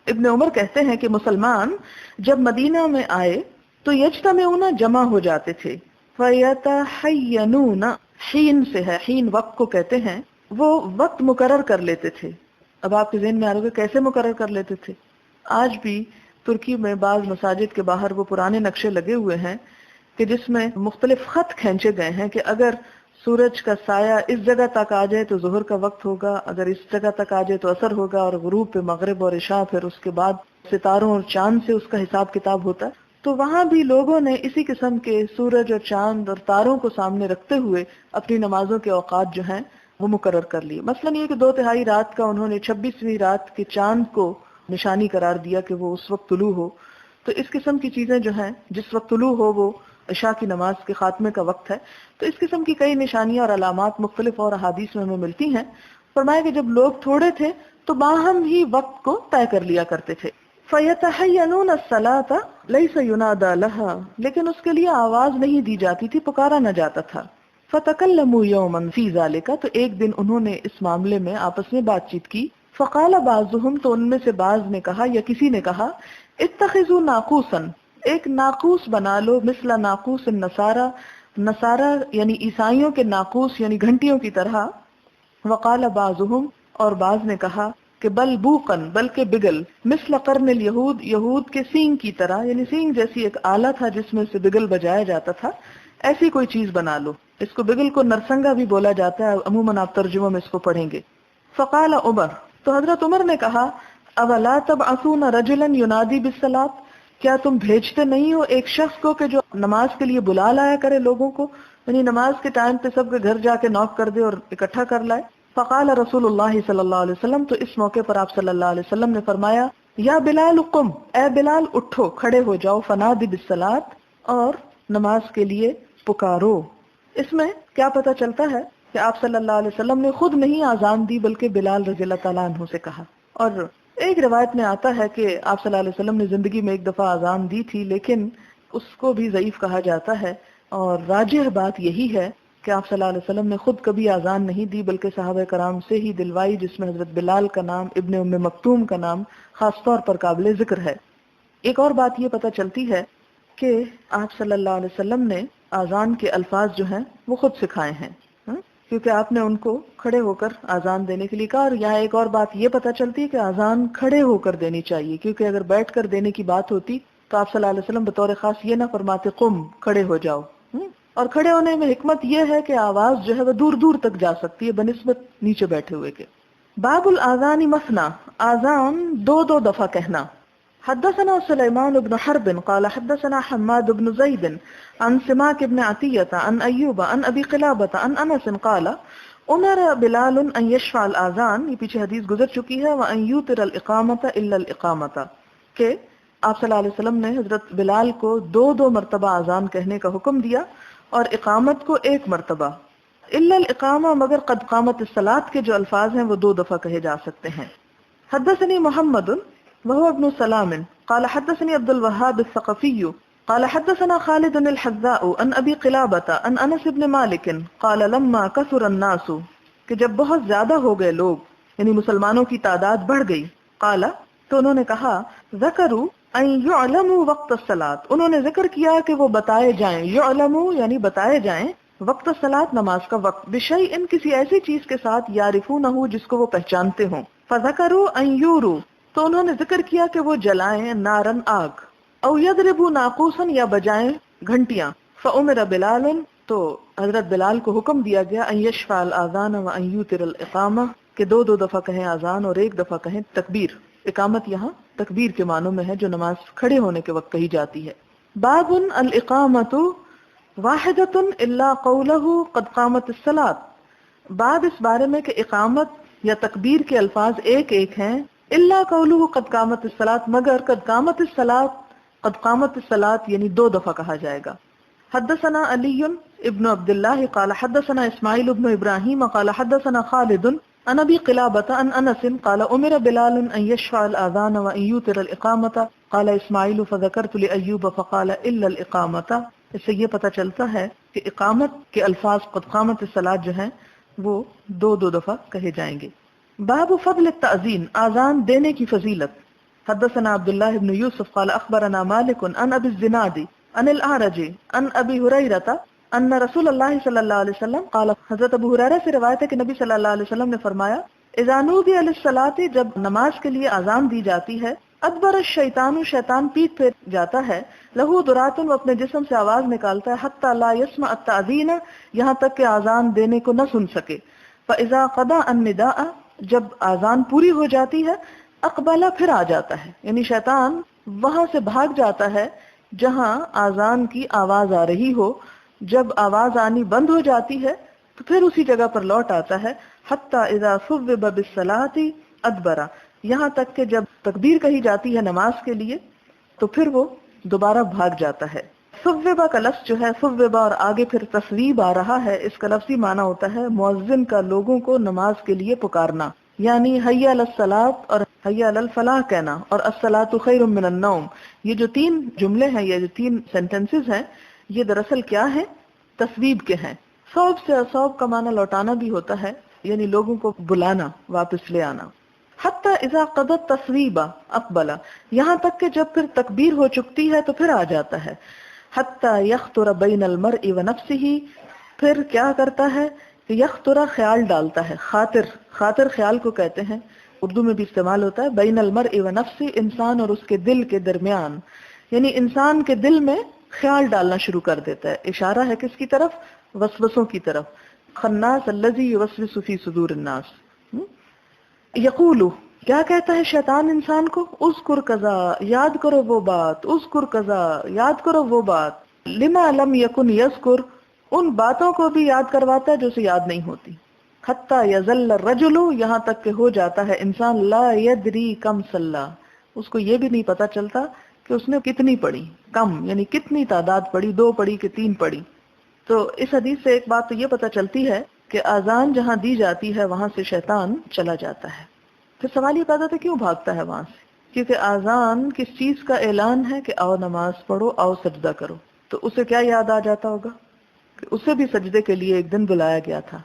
ابن عمر کہتے ہیں کہ مسلمان جب مدینہ میں آئے تو یجتمعون جمع ہو جاتے تھے. فیتحینون، حین سے ہے، حین وقت کو کہتے ہیں، وہ وقت مقرر کر لیتے تھے. اب آپ کے ذہن میں آ رہا ہوگا کیسے مقرر کر لیتے تھے؟ آج بھی ترکی میں بعض مساجد کے باہر وہ پرانے نقشے لگے ہوئے ہیں کہ جس میں مختلف خط کھینچے گئے ہیں کہ اگر سورج کا سایہ اس جگہ تک آ جائے تو ظہر کا وقت ہوگا، اگر اس جگہ تک آ جائے تو عصر ہوگا، اور غروب پہ مغرب اور عشاء، پھر اس کے بعد ستاروں اور چاند سے اس کا حساب کتاب ہوتا ہے. تو وہاں بھی لوگوں نے اسی قسم کے سورج اور چاند اور تاروں کو سامنے رکھتے ہوئے اپنی نمازوں کے اوقات جو ہیں وہ مقرر کر لیے. مثلاً یہ کہ 2/3 رات کا انہوں نے 26ویں رات کے چاند کو نشانی قرار دیا کہ وہ اس وقت طلوع ہو. تو اس قسم کی چیزیں جو ہیں، جس وقت طلوع ہو وہ عشاء کی نماز کے خاتمے کا وقت ہے. تو اس قسم کی کئی نشانیاں اور علامات مختلف اور احادیث میں ہمیں ملتی ہیں. فرمایا کہ جب لوگ تھوڑے تھے تو باہم ہی وقت کو طے کر لیا کرتے تھے. فَيَتَحَيَّنُونَ الصَّلَاةَ لَيْسَ يُنَادَى لَهَا، لیکن اس کے لیے آواز نہیں دی جاتی تھی، پکارا نہ جاتا تھا. فَتَكَلَّمُوا يَوْمًا فِي ذَلِكَ، تو ایک دن انہوں نے اس معاملے میں آپس میں بات چیت کی. فَقَالَ بَعْضُهُمْ، تو ان میں سے بعض نے کہا یا کسی نے کہا، اتخذوا ناقوسا، ایک ناقوس بنا لو، مثل ناقوس النصارى، نصارہ یعنی عیسائیوں کے ناقوس یعنی گھنٹیوں کی طرح. وقال بعضهم، اور بعض نے کہا کہ بل بوقن، بلکہ بگل، مثل قرن الیہود، یہود کے سینگ کی طرح، یعنی سینگ جیسی ایک آلہ تھا جس میں سے بگل بجایا جاتا تھا، ایسی کوئی چیز بنا لو. اس کو بگل کو نرسنگا بھی بولا جاتا ہے، عموماً آپ ترجمہ میں اس کو پڑھیں گے. فقال عمر، تو حضرت عمر نے کہا، اولا تبعثون رجلا ینادی بالصلاۃ، کیا تم بھیجتے نہیں ہو ایک شخص کو کہ جو نماز کے لیے بلا لایا کرے لوگوں کو، یعنی نماز کے ٹائم پہ سب کے گھر جا کے نوک کر دے اور اکٹھا کر لائے. فقال رسول اللہ صلی اللہ علیہ وسلم، تو اس موقع پر آپ صلی اللہ علیہ وسلم نے فرمایا، یا بلال قم، اے بلال اٹھو، کھڑے ہو جاؤ، فنادی بالصلاۃ، اور نماز کے لیے پکارو. اس میں کیا پتہ چلتا ہے کہ آپ صلی اللہ علیہ وسلم نے خود نہیں آذان دی بلکہ بلال رضی اللہ تعالیٰ عنہ سے کہا. اور ایک روایت میں آتا ہے کہ آپ صلی اللہ علیہ وسلم نے زندگی میں ایک دفعہ آذان دی تھی، لیکن اس کو بھی ضعیف کہا جاتا ہے. اور راجح بات یہی ہے کہ آپ صلی اللہ علیہ وسلم نے خود کبھی آذان نہیں دی بلکہ صحابہ کرام سے ہی دلوائی، جس میں حضرت بلال کا نام، ابن ام مکتوم کا نام خاص طور پر قابل ذکر ہے. ایک اور بات یہ پتہ چلتی ہے کہ آپ صلی اللہ علیہ وسلم نے آذان کے الفاظ جو ہیں وہ خود سکھائے ہیں، کیونکہ آپ نے ان کو کھڑے ہو کر آذان دینے کے لیے کہا. اور یہاں ایک اور بات یہ پتہ چلتی ہے کہ آذان کھڑے ہو کر دینی چاہیے، کیونکہ اگر بیٹھ کر دینے کی بات ہوتی تو آپ صلی اللہ علیہ وسلم بطور خاص یہ نہ فرماتے قم، کھڑے ہو جاؤ. اور کھڑے ہونے میں حکمت یہ ہے کہ آواز جو ہے وہ دور دور تک جا سکتی ہے بنسبت نیچے بیٹھے ہوئے کے. باب الاذان مثنا، آذان 2 دفعہ کہنا. حدثنا سليمان بن حرب قال حدثنا حماد بن زيد عن سماك بن عطية عن أيوب عن أبي قلابة عن أنس قال امر بلال ان يشفع الاذان، یہ پیچھے حدیث گزر چکی ہے، وان يوتر الاقامة الا الاقامة، کہ آپ صلی اللہ علیہ وسلم نے حضرت بلال کو دو مرتبہ اذان کہنے کا حکم دیا اور اقامت کو ایک مرتبہ، الا الاقامہ، مگر قد قامت الصلاۃ کے جو الفاظ ہیں وہ 2 دفعہ کہے جا سکتے ہیں۔ حدثني محمد وهو ابن سلام قال حدثني عبد الوهاب الثقفي قال حدثنا خالد الحذاء عن ابي قلابة عن انس بن مالك قال لما كثر الناس، کہ جب بہت زیادہ ہو گئے لوگ، یعنی مسلمانوں کی تعداد بڑھ گئی، قال، تو انہوں نے کہا، ذکروا ان يعلموا وقت الصلاۃ، انہوں نے ذکر کیا کہ وہ بتائے جائیں، يعلموا یعنی بتائے جائیں، وقت الصلاۃ نماز کا وقت، بشیء کسی ایسی چیز کے ساتھ، یعرفونہ جس کو وہ پہچانتے ہوں، فذکروا ان یوروا، تو انہوں نے ذکر کیا کہ وہ جلائیں نارن آگ، او یضربوا ناقوسا یا بجائیں گھنٹیاں، فامر بلال، تو حضرت بلال کو حکم دیا گیا، ان یشفع الاذان وان یوتر الاقامہ، کہ 2 دفعہ کہیں اذان اور 1 دفعہ کہیں تکبیر۔ اقامت یہاں تکبیر کے معنوں میں ہے جو نماز کھڑے ہونے کے وقت کہی جاتی ہے۔ باب الاقامۃ واحدۃ الا قولہ قد قامت الصلاۃ، باب اس بارے میں کہ اقامت یا تکبیر کے الفاظ ایک ہیں، الا قولہ قد قامت الصلاۃ، مگر قد قامت الصلاۃ، قد قامت الصلاۃ یعنی 2 دفعہ کہا جائے گا۔ حدثنا علی ابن عبد اللہ قال حدثنا اسماعیل ابن ابراہیم قال حدثنا خالد عن ابی قلابة عن انس قال امر بلال ان يشفع الاذان وان يوتر الاقامة قال اسماعیل فذكرت لایوب فقال الا الاقامة۔ اس سے یہ پتہ چلتا ہے کہ اقامت کے الفاظ قد قامت الصلاۃ جو ہیں وہ 2 دفعہ کہے جائیں گے۔ باب فضل التأذین، آذان دینے کی فضیلت۔ حدثنا عبداللہ بن یوسف قال اخبرنا مالک عن ابی الزناد عن الاعرج عن ابی ہریرہ ان رسول اللہ صلی اللہ علیہ وسلم قال، حضرت ابو ہریرہ سے روایت ہے کہ نبی صلی اللہ علیہ وسلم نے فرمایا، اذا نودی للصلاۃ، جب نماز کے لیے اذان دی جاتی ہے، ادبر الشیطان، شیطان پیٹ پھیر جاتا ہے، لہو درات، وہ اپنے جسم سے آواز نکالتا ہے، حتی لا یسمع التأذین، یہاں تک کہ اذان دینے کو نہ سن سکے، فاذا قضى النداء، جب اذان پوری ہو جاتی ہے، اقبلہ، پھر آ جاتا ہے، یعنی شیطان وہاں سے بھاگ جاتا ہے جہاں اذان کی آواز آ رہی ہو، جب آواز آنی بند ہو جاتی ہے تو پھر اسی جگہ پر لوٹ آتا ہے، حتی اذا ثوب بالصلاۃ ادبر، یہاں تک کہ جب تکبیر کہی جاتی ہے نماز کے لیے تو پھر وہ دوبارہ بھاگ جاتا ہے۔ ثوبہ کا لفظ جو ہے، ثوبہ اور آگے پھر تصویب آ رہا ہے، اس کا لفظی معنی ہوتا ہے مؤذن کا لوگوں کو نماز کے لیے پکارنا، یعنی حی علی الصلاۃ اور حی علی الفلاح کہنا، اور الصلاۃ خیر من النوم، یہ جو 3 جملے ہیں، یہ جو 3 سینٹنسز ہیں، یہ دراصل کیا ہیں؟ تصویب کے ہیں۔ صوب سے صوب کا معنی لوٹانا بھی ہوتا ہے، یعنی لوگوں کو بلانا، واپس لے آنا۔ حتی اذا قضت تصویبہ اقبلہ، یہاں تک کہ جب پھر تکبیر ہو چکتی ہے تو پھر آ جاتا ہے۔ حتی یخطر بین المرء ونفسہ، پھر کیا کرتا ہے؟ یخطر، خیال ڈالتا ہے، خاطر خیال کو کہتے ہیں، اردو میں بھی استعمال ہوتا ہے، بین المرء ونفسہ، انسان اور اس کے دل کے درمیان، یعنی انسان کے دل میں خیال ڈالنا شروع کر دیتا ہے۔ اشارہ ہے کس کی طرف؟ وسوسوں کی طرف۔ خناس الذی یوسوس فی صدور الناس۔ یقول، کیا کہتا ہے شیطان انسان کو؟ اذکر کذا، یاد کرو وہ بات، اذکر کذا، یاد کرو وہ بات، لما لم یکن یذکر، ان باتوں کو بھی یاد کرواتا ہے جو اسے یاد نہیں ہوتی۔ حتی یظل الرجل، یہاں تک کہ ہو جاتا ہے انسان، لا یدری کم صلی، اس کو یہ بھی نہیں پتا چلتا کہ اس نے کتنی پڑھی، کم یعنی کتنی تعداد پڑھی، 2 پڑھی کہ 3 پڑھی۔ تو اس حدیث سے ایک بات تو یہ پتہ چلتی ہے کہ اذان جہاں دی جاتی ہے وہاں سے شیطان چلا جاتا ہے۔ پھر سوال یہ پیدا ہوتا ہے کیوں بھاگتا ہے وہاں سے؟ کیونکہ اذان کس چیز کا اعلان ہے کہ آؤ نماز پڑھو، آؤ سجدہ کرو، تو اسے کیا یاد آ جاتا ہوگا کہ اسے بھی سجدے کے لیے ایک دن بلایا گیا تھا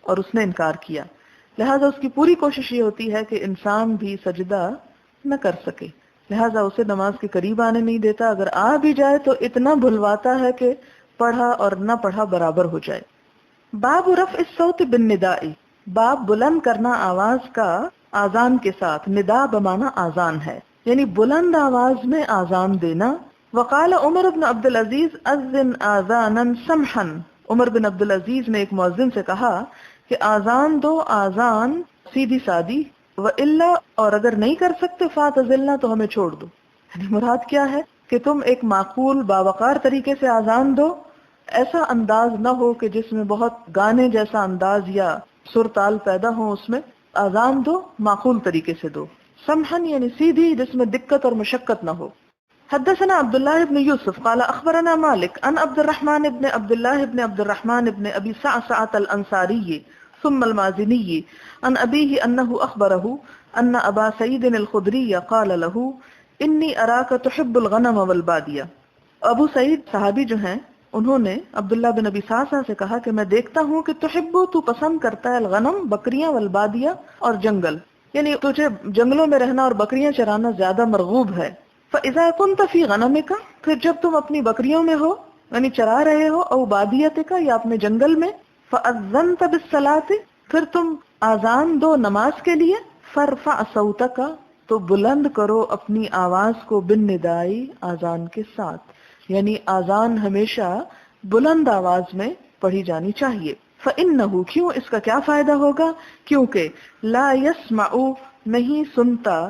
اور اس نے انکار کیا، لہٰذا اس کی پوری کوشش یہ ہوتی ہے کہ انسان بھی سجدہ نہ کر سکے، لہٰذا اسے نماز کے قریب آنے نہیں دیتا، اگر آ بھی جائے تو اتنا بھلواتا ہے کہ پڑھا اور نہ پڑھا برابر ہو جائے۔ باب رفع الصوت بالنداء، باب بلند کرنا آواز کا آذان کے ساتھ، ندا بمعنی آذان ہے، یعنی بلند آواز میں آذان دینا۔ وقال عمر بن عبد العزیز اذن آذانا سمحا، عمر بن عبد العزیز نے ایک مؤذن سے کہا کہ آذان دو آذان سیدھی سادی، وَإِلَّا، اور اگر نہیں کر سکتے فَاعْتَزِلْنَا، تو ہمیں چھوڑ دو، یعنی مراد کیا ہے کہ تم ایک معقول باوقار طریقے سے اذان دو، ایسا انداز نہ ہو کہ جس میں بہت گانے جیسا انداز یا سر تال پیدا ہو، اس میں اذان دو، معقول طریقے سے دو، سمحن یعنی سیدھی، جس میں دقت اور مشقت نہ ہو۔ حدثنا عبد الله بن يوسف قال اخبرنا مالك عن عبد الرحمن بن عبد الله بن عبد الرحمن بن ابي سعسعة الانصاري ثم المازني عن ابيه انه اخبره ان ابا سعيد الخدري قال له انی اراک تحب الغنم والبادیہ۔ ابو سعید صحابی جو ہیں انہوں نے عبداللہ بن ابی سعسع سے کہا کہ میں دیکھتا ہوں کہ تحب تو پسند کرتا ہے الغنم بکریاں والبادیہ اور جنگل، یعنی تجھے جنگلوں میں رہنا اور بکریاں چرانا زیادہ مرغوب ہے۔ فاذا كنت في غنمك، پھر جب تم اپنی بکریوں میں ہو یعنی چرا رہے ہو، او بادیتک یا اپنے جنگل میں، فاذنت بالصلاة، پھر تم اذان دو نماز کے لیے، فارفع صوتک، تو بلند کرو اپنی آواز کو، بالندائی اذان کے ساتھ، یعنی اذان ہمیشہ بلند آواز میں پڑھی جانی چاہیے۔ فإنہ، کیوں، اس کا کیا فائدہ ہوگا، کیونکہ لا يسمع، نہیں سنتا،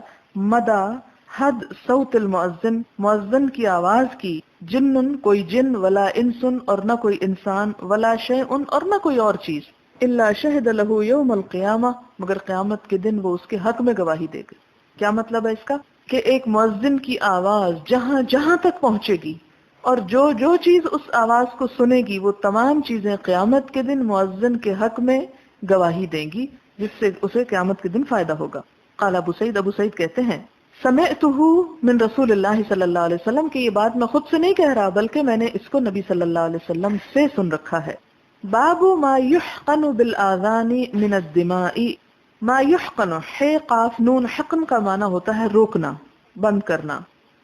مدى حد صوت المؤذن، مؤذن کی آواز کی، جن، کوئی جن، ولا انسن، اور نہ کوئی انسان، ولا شیء، اور نہ کوئی اور چیز، الا شہد له یوم القیامہ، مگر قیامت کے دن وہ اس کے حق میں گواہی دے گی۔ کیا مطلب ہے اس کا، کہ ایک مؤذن کی آواز جہاں جہاں تک پہنچے گی اور جو جو چیز اس آواز کو سنے گی، وہ تمام چیزیں قیامت کے دن مؤذن کے حق میں گواہی دیں گی، جس سے اسے قیامت کے دن فائدہ ہوگا۔ قال ابو سعید کہتے ہیں سمعتہ من رسول اللہ صلی اللہ علیہ وسلم، کہ یہ بات میں خود سے نہیں کہہ رہا بلکہ میں نے اس کو نبی صلی اللہ علیہ وسلم سے سن رکھا ہے۔ باب ما یحقن بالاذان من الدماء، ما یحقن، ہے قاف نون، حقن کا معنی ہوتا ہے روکنا، بند کرنا،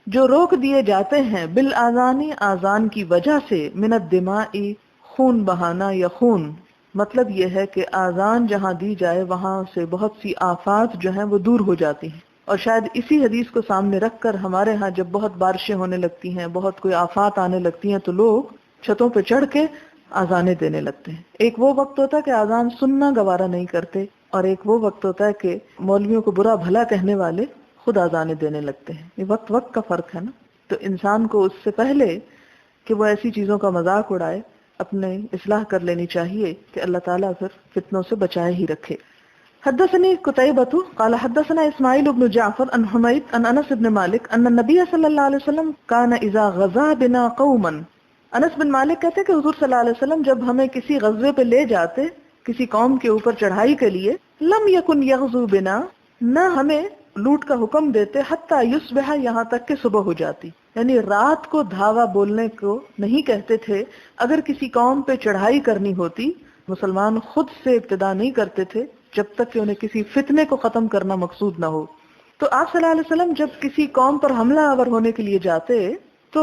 جو روک دیے جاتے ہیں، بالاذان، اذان کی وجہ سے، من الدماء، خون بہانا یا خون، مطلب یہ ہے کہ اذان جہاں دی جائے وہاں سے بہت سی آفات جو ہیں وہ دور ہو جاتی ہیں۔ اور شاید اسی حدیث کو سامنے رکھ کر ہمارے ہاں جب بہت بارشیں ہونے لگتی ہیں، بہت کوئی آفات آنے لگتی ہیں، تو لوگ چھتوں پہ چڑھ کے اذانیں دینے لگتے ہیں۔ ایک وہ وقت ہوتا ہے کہ اذان سننا گوارا نہیں کرتے، اور ایک وہ وقت ہوتا ہے کہ مولویوں کو برا بھلا کہنے والے خود اذانیں دینے لگتے ہیں۔ یہ وقت وقت کا فرق ہے نا، تو انسان کو اس سے پہلے کہ وہ ایسی چیزوں کا مذاق اڑائے اپنے اصلاح کر لینی چاہیے کہ اللہ تعالیٰ پھر فتنوں سے بچائے ہی رکھے۔ حدثني قتيبة قال حدثنا اسماعيل بن جعفر عن حميد عن انس بن مالك ان النبي صلى الله عليه وسلم كان اذا غزا بنا قوما، انس بن مالک کہتے ہیں کہ حضور صلی اللہ علیہ وسلم جب ہمیں کسی غزوے پہ لے جاتے، کسی قوم کے اوپر چڑھائی کے لیے، لم يكن يغزو بنا، نہ ہمیں لوٹ کا حکم دیتے، حتی یصبح، یہاں تک کہ صبح ہو جاتی، یعنی رات کو دھاوا بولنے کو نہیں کہتے تھے۔ اگر کسی قوم پہ چڑھائی کرنی ہوتی، مسلمان خود سے ابتدا نہیں کرتے تھے جب تک کہ انہیں کسی فتنے کو ختم کرنا مقصود نہ ہو۔ تو آپ صلی اللہ علیہ وسلم جب کسی قوم پر حملہ آور ہونے کے لیے جاتے تو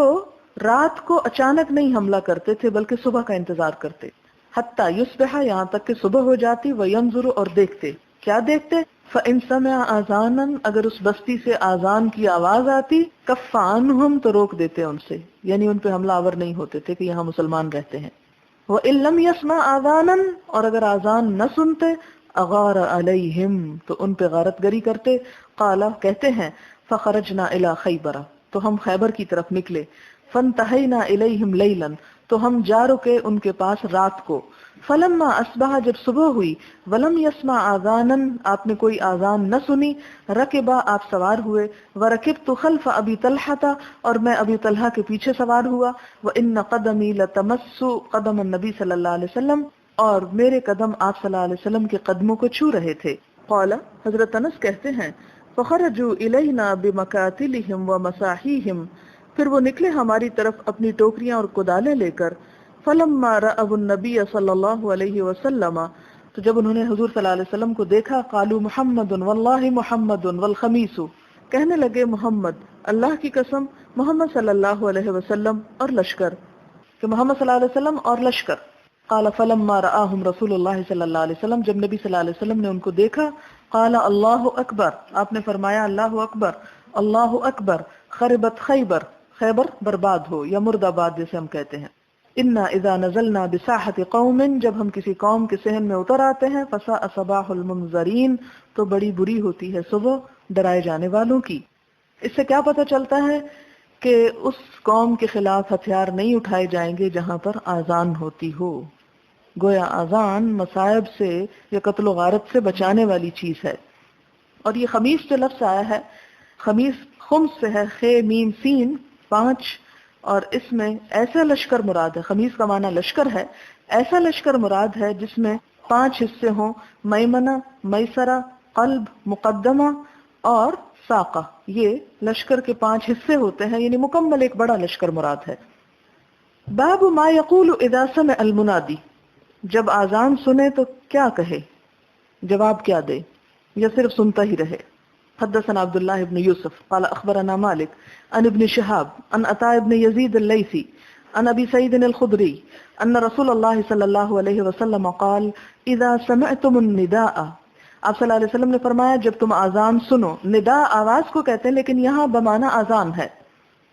رات کو اچانک نہیں حملہ کرتے تھے بلکہ صبح کا انتظار کرتے، حتی یصبح، یہاں تک کہ صبح ہو جاتی، وینظر، اور دیکھتے، کیا دیکھتے، فإن سمع آذانا، اگر اس بستی سے آذان کی آواز آتی، کف عنہم، تو روک دیتے ان سے، یعنی ان پہ حملہ آور نہیں ہوتے تھے کہ یہاں مسلمان رہتے ہیں۔ وإن لم يسمع آذانا، اور اگر آذان نہ سنتے، اغار علیہم، تو ان پہ غارت گری کرتے۔ قال، کہتے ہیں فخرجنا الی خیبر، تو ہم خیبر کی طرف نکلے، فانتہینا الیہم لیلا، تو ہم جا رکے ان کے پاس رات کو، فلما اصبح، جب صبح ہوئی، ولم یسمع آذانا، آپ نے کوئی آذان نہ سنی، رکبا، آپ سوار ہوئے، ورکبت خلف ابی طلحہ، اور میں ابی طلحہ کے پیچھے سوار ہوا، وان قدمی لتمس قدم النبی صلی اللہ علیہ وسلم، اور میرے قدم آپ صلی اللہ علیہ وسلم کے قدموں کو چھو رہے تھے۔ قال، حضرت انس کہتے ہیں فخرجوا الینا بمکاتلہم ومساحیہم، پھر وہ نکلے ہماری طرف اپنی ٹوکریاں اور کدالیں لے کر، فلما رأوا النبی صلی اللہ علیہ وسلم، تو جب انہوں نے حضور صلی اللہ علیہ وسلم کو دیکھا، قالوا محمد واللہ محمد والخمیس، کہنے لگے محمد، اللہ کی قسم، محمد صلی اللہ علیہ وسلم، اور لشکر، کہ محمد صلی اللہ علیہ وسلم اور لشکر۔ قال فلما رآہم رسول اللہ صلی اللہ علیہ وسلم، جب نبی صلی اللہ علیہ وسلم نے ان کو دیکھا، قال اللہ اکبر، آپ نے فرمایا اللہ اکبر، اللہ اکبر، خربت خیبر، خیبر برباد ہو یا مرد آباد جیسے ہم کہتے ہیں۔ انا اذا نزلنا بساحت قوم، جب ہم کسی قوم کے صحن میں اتر آتے ہیں، فساء صباح المنذرین، تو بڑی بری ہوتی ہے صبح ڈرائے جانے والوں کی۔ اس سے کیا پتہ چلتا ہے کہ اس قوم کے خلاف ہتھیار نہیں اٹھائے جائیں گے جہاں پر آذان ہوتی ہو. گویا آذان مصائب سے یا قتل و غارت سے بچانے والی چیز ہے. اور یہ خمیس جو لفظ آیا ہے، خمیس خمس سے ہے، خ میم سین 5، اور اس میں ایسا لشکر مراد ہے. خمیس کا معنی لشکر ہے، ایسا لشکر مراد ہے جس میں 5 حصے ہوں: میمنہ، میسرہ، قلب، مقدمہ اور ساقہ. یہ لشکر کے 5 حصے ہوتے ہیں، یعنی مکمل ایک بڑا لشکر مراد ہے. باب ما یقول اذا سمع المنادی، جب آذان سنے تو کیا کہے، جواب کیا دے یا صرف سنتا ہی رہے. حدثنا عبد الله بن يوسف قال اخبرنا مالك عن ابن شهاب عن عطاء بن يزيد الليثي عن ابي سعيد الخدري ان رسول الله صلى الله عليه وسلم قال اذا سمعتم النداء، آپ صلی اللہ علیہ وسلم نے فرمایا جب تم آذان سنو. ندا آواز کو کہتے ہیں لیکن یہاں بمعنی آذان ہے.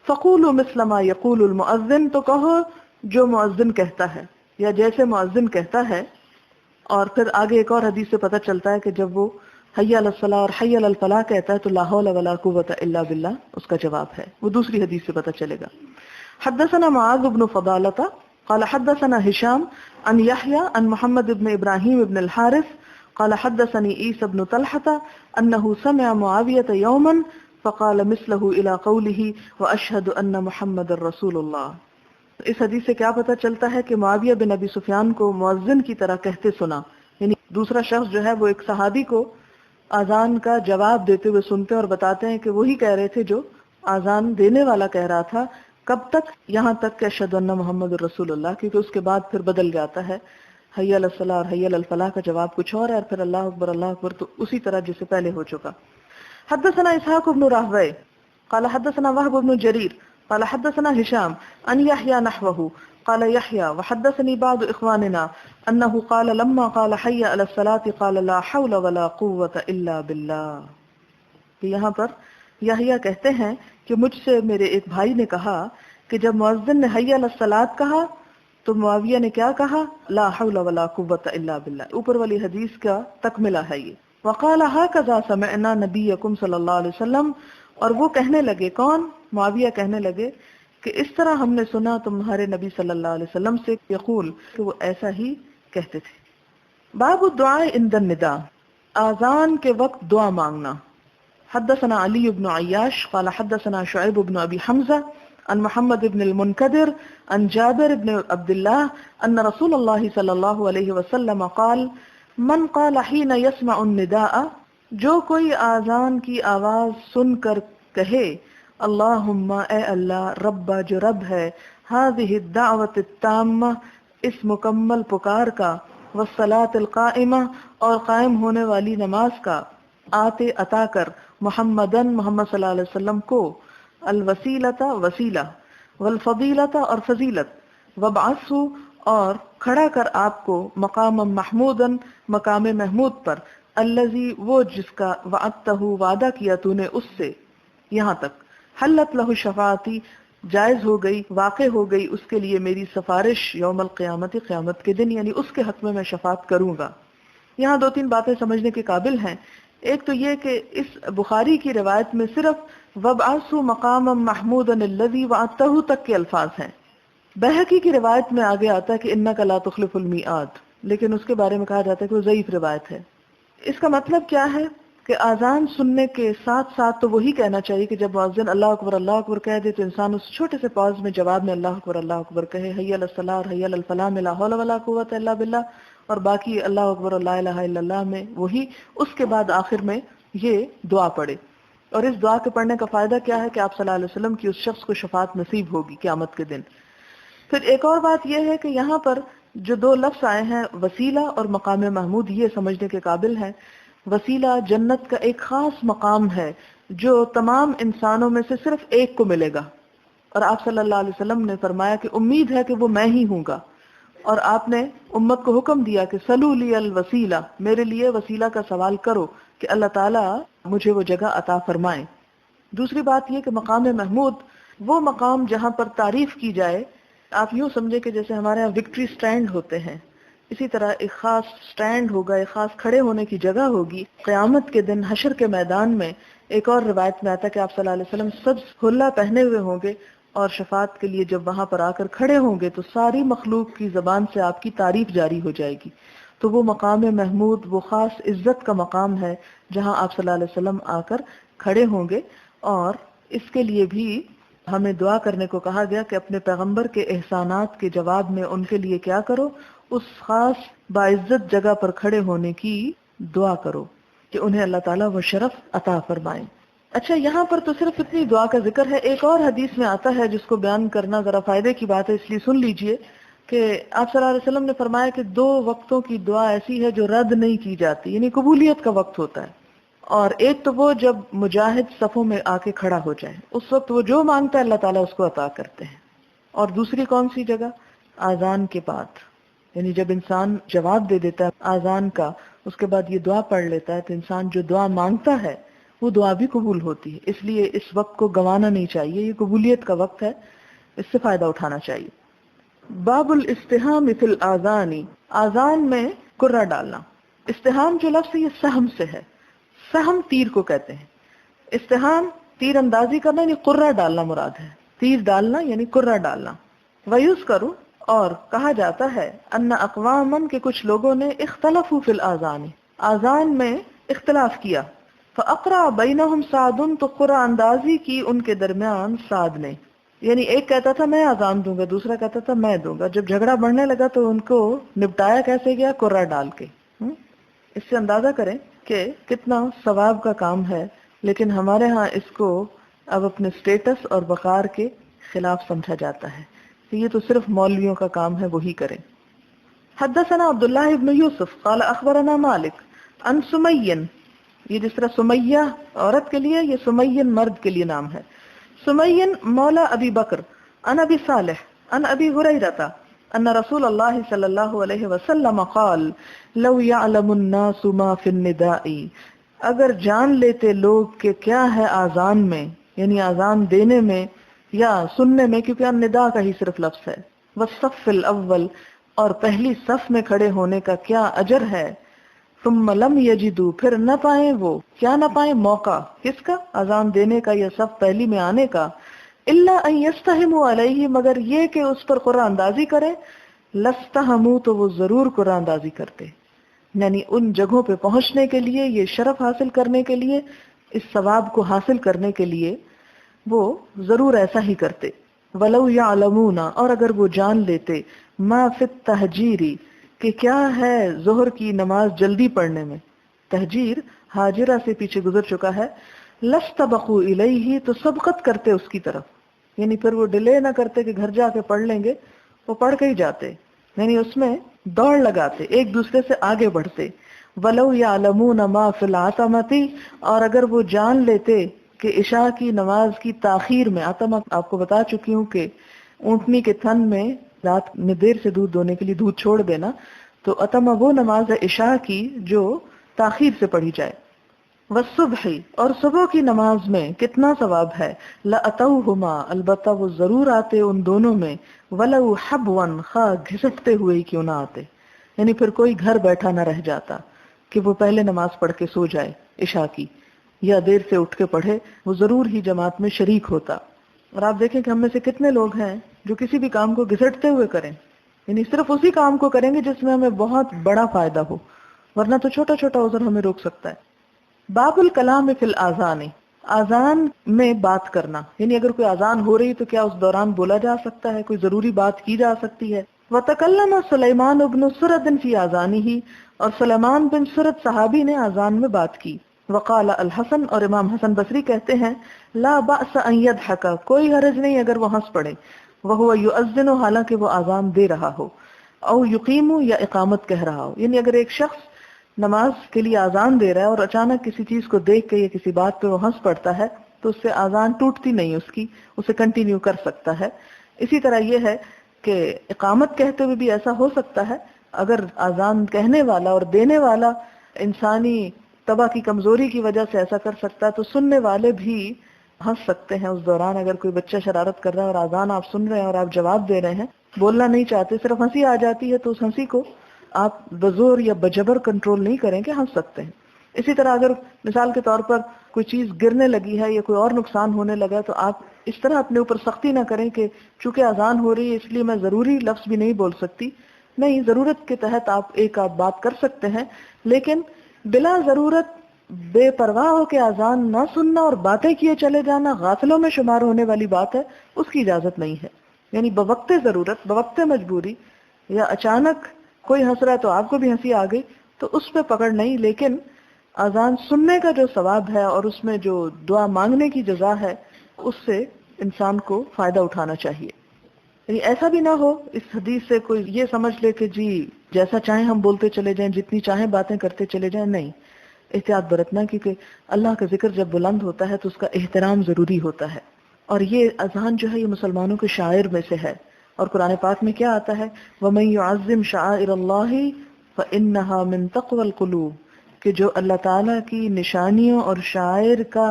فقولوا مثل ما يقول المؤذن، تو کہو جو مؤذن کہتا ہے یا جیسے مؤذن کہتا ہے. اور پھر آگے ایک اور حدیث سے پتہ چلتا ہے کہ جب وہ حی علی الصلاۃ اور حی علی الفلاح کہتا ہے تو لا حول ولا قوۃ الا باللہ اس کا جواب ہے. وہ دوسری حدیث سے پتہ چلے گا. حدثنا معاذ بن فضالة قال حدثنا هشام عن يحيى عن محمد بن ابراهيم بن الحارث قال حدثني عيسى بن طلحة انه سمع معاوية يوما فقال مثله الى قوله واشهد ان محمد رسول الله. اس حدیث سے کیا پتہ چلتا ہے کہ معاویہ بن ابی سفیان کو مؤذن کی طرح کہتے سنا. یعنی دوسرا شخص جو ہے وہ ایک صحابی کو آذان کا جواب دیتے ہوئے سنتے اور بتاتے ہیں کہ وہی کہہ رہے تھے جو آذان دینے والا کہہ رہا تھا. کب تک؟ یہاں تک کہ اشہد ان محمد رسول اللہ، کیونکہ اس کے بعد پھر بدل جاتا ہے. حی علی الصلاۃ اور حی علی الفلاح کا جواب کچھ اور ہے، اور پھر اللہ اکبر تو اسی طرح جسے پہلے ہو چکا. حدثنا اسحاق بن راہوے قال حدثنا وهب بن جرير قال حدثنا هشام عن يحيى نحوه قال يحيى وحدثني بعض اخواننا انه قال لما قال حي على الصلاة قال لا حول ولا قوة الا بالله. یہاں پر یحییٰ کہتے ہیں کہ مجھ سے میرے ایک بھائی نے کہا کہ جب مؤذن نے حی علی الصلاۃ کہا تو معاویہ نے کیا کہا؟ لا حول ولا قوة الا بالله. اوپر والی حدیث کا تکملہ ہے یہ. وقال هكذا سمعنا نبيكم صلی اللہ علیہ وسلم، اور وہ کہنے لگے، کون؟ معاویہ کہنے لگے کہ اس طرح ہم نے سنا تمہارے نبی صلی اللہ علیہ وسلم سے یقول، کہ وہ ایسا ہی کہتے تھے. باب الدعاء عند النداء، آذان کے وقت دعا مانگنا. حدثنا علی بن عیاش قال حدثنا شعیب بن ابی حمزہ عن محمد بن المنکدر عن جابر بن عبد اللہ ان رسول اللہ صلی اللہ علیہ وسلم قال من قال حین یسمع النداء، جو کوئی آذان کی آواز سن کر کہے اللہم اے اللہ، رب جو رب ہے، هذه الدعوت التامہ اس مکمل پکار کا، والصلاة القائمہ اور قائم ہونے والی نماز کا، آتے عطا کر، محمدن محمد صلی اللہ علیہ وسلم کو، الوسیلۃ وسیلہ، والفضیلۃ اور فضیلت، وابعثہ اور کھڑا کر آپ کو، مقام محمودن مقام محمود پر، الذی وہ جس کا وعدتہ وعدہ کیا تو نے اس سے. یہاں تک حلت لہ شفاعتی جائز ہو گئی، واقع ہو گئی اس کے لیے میری سفارش یوم القیامت قیامت کے دن، یعنی اس کے حق میں شفاعت کروں گا. یہاں 2-3 باتیں سمجھنے کے قابل ہیں. ایک تو یہ کہ اس بخاری کی روایت میں صرف وَبْعَثُوا مَقَامًا مَحْمُودًا الَّذِي وَعَدتَّهُ تک کے الفاظ ہیں. بہقی کی روایت میں آگے آتا ہے کہ اِنَّكَ لَا تُخْلِفُ الْمِيعَادَ، لیکن اس کے بارے میں کہا جاتا ہے کہ وہ ضعیف روایت ہے. اس کا مطلب کیا ہے کہ آذان سننے کے ساتھ ساتھ تو وہی کہنا چاہیے کہ جب مؤذن اللہ اکبر کہہ دے تو انسان اس چھوٹے سے پاز میں جواب میں اللہ اکبر کہے، حی علی الصلاۃ اور حی علی الفلاح میں لا حول ولا قوۃ الا باللہ، اور باقی اللہ اکبر اور لا الہ الا اللہ میں وہی. اس کے بعد آخر میں یہ دعا پڑھے. اور اس دعا کے پڑھنے کا فائدہ کیا ہے کہ آپ صلی اللہ علیہ وسلم کی اس شخص کو شفاعت نصیب ہوگی قیامت کے دن. پھر ایک اور بات یہ ہے کہ یہاں پر جو 2 لفظ آئے ہیں وسیلہ اور مقام محمود، یہ سمجھنے کے قابل ہیں. وسیلہ جنت کا ایک خاص مقام ہے جو تمام انسانوں میں سے صرف ایک کو ملے گا، اور آپ صلی اللہ علیہ وسلم نے فرمایا کہ امید ہے کہ وہ میں ہی ہوں گا. اور آپ نے امت کو حکم دیا کہ سلو لی الوسیلہ، میرے لیے وسیلہ کا سوال کرو کہ اللہ تعالیٰ مجھے وہ جگہ عطا فرمائے. دوسری بات یہ کہ مقام محمود وہ مقام جہاں پر تعریف کی جائے. آپ یوں سمجھے کہ جیسے ہمارے یہاں وکٹری سٹینڈ ہوتے ہیں، اسی طرح ایک خاص سٹینڈ ہوگا، ایک خاص کھڑے ہونے کی جگہ ہوگی قیامت کے دن حشر کے میدان میں، ایک اور روایت میں آتا ہے کہ آپ صلی اللہ علیہ وسلم سبز حلہ پہنے ہوئے ہوں گے اور شفاعت کے لیے جب وہاں پر آ کر کھڑے ہوں گے تو ساری مخلوق کی زبان سے آپ کی تعریف جاری ہو جائے گی. تو وہ مقام محمود، وہ خاص عزت کا مقام ہے جہاں آپ صلی اللہ علیہ وسلم آ کر کھڑے ہوں گے. اور اس کے لیے بھی ہمیں دعا کرنے کو کہا گیا کہ اپنے پیغمبر کے احسانات کے جواب میں ان کے لیے کیا کرو، اس خاص باعزت جگہ پر کھڑے ہونے کی دعا کرو کہ انہیں اللہ تعالیٰ وہ شرف عطا فرمائیں. اچھا، یہاں پر تو صرف اتنی دعا کا ذکر ہے. ایک اور حدیث میں آتا ہے جس کو بیان کرنا ذرا فائدے کی بات ہے، اس لیے سن لیجئے کہ آپ صلی اللہ علیہ وسلم نے فرمایا کہ 2 وقتوں کی دعا ایسی ہے جو رد نہیں کی جاتی، یعنی قبولیت کا وقت ہوتا ہے. اور ایک تو وہ جب مجاہد صفوں میں آ کے کھڑا ہو جائے، اس وقت وہ جو مانگتا ہے اللہ تعالیٰ اس کو عطا کرتے ہیں. اور دوسری کون سی جگہ؟ آذان کے بعد، یعنی جب انسان جواب دے دیتا ہے آذان کا، اس کے بعد یہ دعا پڑھ لیتا ہے تو انسان جو دعا مانگتا ہے وہ دعا بھی قبول ہوتی ہے. اس لیے اس وقت کو گنوانا نہیں چاہیے، یہ قبولیت کا وقت ہے، اس سے فائدہ اٹھانا چاہیے. باب الاستہام فی الاذان، آذان میں کرہ ڈالنا. استہام جو لفظ ہے یہ سہم سے ہے، سہم تیر کو کہتے ہیں. استہام تیر اندازی کرنا یعنی کرہ ڈالنا مراد ہے، تیر ڈالنا یعنی کرہ ڈالنا. وَيُذْكَرُ، اور کہا جاتا ہے، ان اقواما کے کچھ لوگوں نے اختلفوا فی الاذان، آذان میں اختلاف کیا. فَأَقْرَأَ بَيْنَهُمْ سَعْدٌ، تو قرآن اندازی کی ان کے درمیان سعد نے. یعنی ایک کہتا تھا میں اذان دوں گا، دوسرا کہتا تھا میں دوں گا. جب جھگڑا بڑھنے لگا تو ان کو نپٹایا کیسے گیا؟ قرہ ڈال کے. اس سے اندازہ کریں کہ کتنا ثواب کا کام ہے، لیکن ہمارے ہاں اس کو اب اپنے سٹیٹس اور وقار کے خلاف سمجھا جاتا ہے کہ یہ تو صرف مولویوں کا کام ہے، وہی کریں. حدثنا عبداللہ ابن یوسف قال اخبرنا مالک عن سمین، یہ جس طرح سمیہ عورت کے لیے، یہ سمین مرد کے لیے نام ہے. سمین مولا ابی بکر عن ابی صالح عن ابی ہریرہ ان رسول اللہ صلی اللہ علیہ وسلم قال لو يعلم الناس ما في النداء، اگر جان لیتے لوگ کہ کیا ہے آذان میں، یعنی آذان دینے میں یا سننے میں، کیونکہ النداء کا ہی صرف لفظ ہے. والصف الاول، اور پہلی صف میں کھڑے ہونے کا کیا اجر ہے. ثم لم یجدوا، پھر نہ پائیں، وہ کیا نہ پائیں؟ موقع. کس کا؟ اذان دینے کا یا صف پہلی میں آنے کا. الا ان یستہموا علیہ، مگر یہ کہ اس پر قرآن اندازی کریں. لستہموا، تو وہ ضرور قرآن اندازی کرتے. یعنی ان جگہوں پہ پہنچنے کے لیے، یہ شرف حاصل کرنے کے لیے، اس ثواب کو حاصل کرنے کے لیے وہ ضرور ایسا ہی کرتے. ولو یعلمون، اور اگر وہ جان لیتے، ما فی التہجیر، کہ کیا ہے ظہر کی نماز جلدی پڑھنے میں. تہجیر حاجرہ سے پیچھے گزر چکا ہے. لستبقوا الیہ، تو سبقت کرتے اس کی طرف، یعنی پھر وہ ڈیلے نہ کرتے کہ گھر جا کے پڑھ لیں گے، وہ پڑھ کے ہی جاتے، یعنی اس میں دوڑ لگاتے، ایک دوسرے سے آگے بڑھتے. ولو یعلمون ما فی العتمۃ، اور اگر وہ جان لیتے کہ عشاء کی نماز کی تاخیر میں، عتمہ آپ کو بتا چکی ہوں کہ اونٹنی کے تھن میں رات میں دیر سے دودھ دونے کے لیے دودھ چھوڑ دینا، تو عتمہ وہ نماز ہے عشاء کی جو تاخیر سے پڑھی جائے. والصبح، اور صبح کی نماز میں کتنا ثواب ہے. لاتوہما، البتہ وہ ضرور آتے ان دونوں میں. ولو حبوا، خواہ گھسٹتے ہوئے ہی کیوں نہ آتے، یعنی پھر کوئی گھر بیٹھا نہ رہ جاتا کہ وہ پہلے نماز پڑھ کے سو جائے عشاء کی، یا دیر سے اٹھ کے پڑھے، وہ ضرور ہی جماعت میں شریک ہوتا. اور آپ دیکھیں کہ ہم میں سے کتنے لوگ ہیں جو کسی بھی کام کو گھسٹتے ہوئے کریں، یعنی صرف اسی کام کو کریں گے جس میں ہمیں بہت بڑا فائدہ ہو، ورنہ تو چھوٹا چھوٹا عذر ہمیں روک سکتا ہے. باب الکلام فی الاذان، آذان میں بات کرنا، یعنی اگر کوئی آذان ہو رہی تو کیا اس دوران بولا جا سکتا ہے، کوئی ضروری بات کی جا سکتی ہے. وتکلم سلیمان بن سرد فی اذانہ، اور سلیمان بن سرد صحابی نے آذان میں بات کی. وقال الحسن، اور امام حسن بصری کہتے ہیں، لا بأس ان یضحک، کوئی حرج نہیں اگر وہ ہنس پڑے. وہو یؤذن، حالانکہ وہ آذان دے رہا ہو. او یقیم، یا اقامت کہہ رہا ہو. یعنی اگر ایک شخص نماز کے لیے آذان دے رہا ہے اور اچانک کسی چیز کو دیکھ کے یا کسی بات پہ وہ ہنس پڑتا ہے تو اس سے آذان ٹوٹتی نہیں، اس کی، اسے کنٹینیو کر سکتا ہے. اسی طرح یہ ہے کہ اقامت کہتے ہوئے بھی ایسا ہو سکتا ہے، اگر آذان کہنے والا اور دینے والا انسانی طبع کی کمزوری کی وجہ سے ایسا کر سکتا ہے تو سننے والے بھی ہنس سکتے ہیں اس دوران. اگر کوئی بچہ شرارت کر رہا ہے اور آذان آپ سن رہے ہیں اور آپ جواب دے رہے ہیں، بولنا نہیں چاہتے، صرف ہنسی آ جاتی ہے، تو اس ہنسی کو آپ بزور یا بجبر کنٹرول نہیں کریں کہ ہنس سکتے ہیں. اسی طرح اگر مثال کے طور پر کوئی چیز گرنے لگی ہے یا کوئی اور نقصان ہونے لگا تو آپ اس طرح اپنے اوپر سختی نہ کریں کہ چونکہ اذان ہو رہی ہے اس لیے میں ضروری لفظ بھی نہیں بول سکتی. نہیں، ضرورت کے تحت آپ ایک آدھ بات کر سکتے ہیں، لیکن بلا ضرورت بے پرواہ ہو کے اذان نہ سننا اور باتیں کیے چلے جانا غافلوں میں شمار ہونے والی بات ہے، اس کی اجازت نہیں ہے. یعنی بوقت ضرورت، بوقت مجبوری، یا اچانک کوئی ہنس رہا ہے تو آپ کو بھی ہنسی آ گئی تو اس پہ پکڑ نہیں، لیکن اذان سننے کا جو ثواب ہے اور اس میں جو دعا مانگنے کی جزا ہے اس سے انسان کو فائدہ اٹھانا چاہیے. یعنی ایسا بھی نہ ہو اس حدیث سے کوئی یہ سمجھ لے کہ جی جیسا چاہیں ہم بولتے چلے جائیں، جتنی چاہیں باتیں کرتے چلے جائیں. نہیں، احتیاط برتنا، کیونکہ اللہ کا ذکر جب بلند ہوتا ہے تو اس کا احترام ضروری ہوتا ہے. اور یہ اذان جو ہے یہ مسلمانوں کے شاعر میں سے ہے، اور قرآن پاک میں کیا آتا ہے، وَمَن يُعَظِّمْ شَعَائِرَ اللَّهِ فَإِنَّهَا مِن تَقْوَى الْقُلُوبِ، کہ جو اللہ تعالیٰ کی نشانیوں اور شاعر کا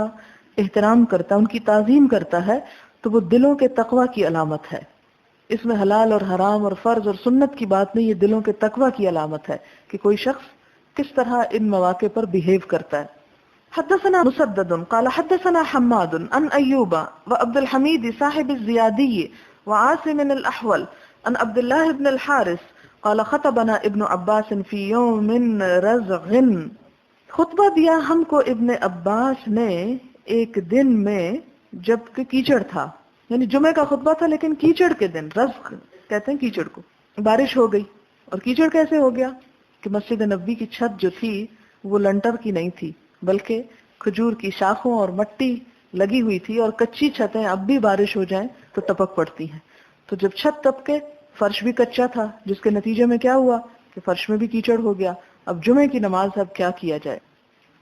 احترام کرتا ہے، ان کی تعظیم کرتا ہے، تو وہ دلوں کے تقوی کی علامت ہے. اس میں حلال اور حرام اور فرض اور سنت کی بات نہیں، یہ دلوں کے تقوی کی علامت ہے کہ کوئی شخص کس طرح ان مواقع پر بہیو کرتا ہے. حدثنا مسدد قال حدثنا حماد عن ایوب وعبد الحمید صاحب الزیادی وعاصم الاحول عن عبد الله بن الحارث قال خطبنا ابن عباس في يوم رزغ، خطبہ دیا ہم کو ابن عباس نے ایک دن میں جب کہ کیچڑ تھا. یعنی جمعہ کا خطبہ تھا لیکن کیچڑ کے دن، رزق کہتے ہیں کیچڑ کو. بارش ہو گئی، اور کیچڑ کیسے ہو گیا کہ مسجد نبوی کی چھت جو تھی وہ لنٹر کی نہیں تھی بلکہ کھجور کی شاخوں اور مٹی لگی ہوئی تھی، اور کچی چھتیں اب بھی بارش ہو جائیں تو ٹپک پڑتی ہیں. تو جب چھت ٹپکے فرش بھی کچا تھا، جس کے نتیجے میں کیا ہوا کہ فرش میں بھی کیچڑ ہو گیا. اب جمعے کی نماز اب کیا کیا جائے.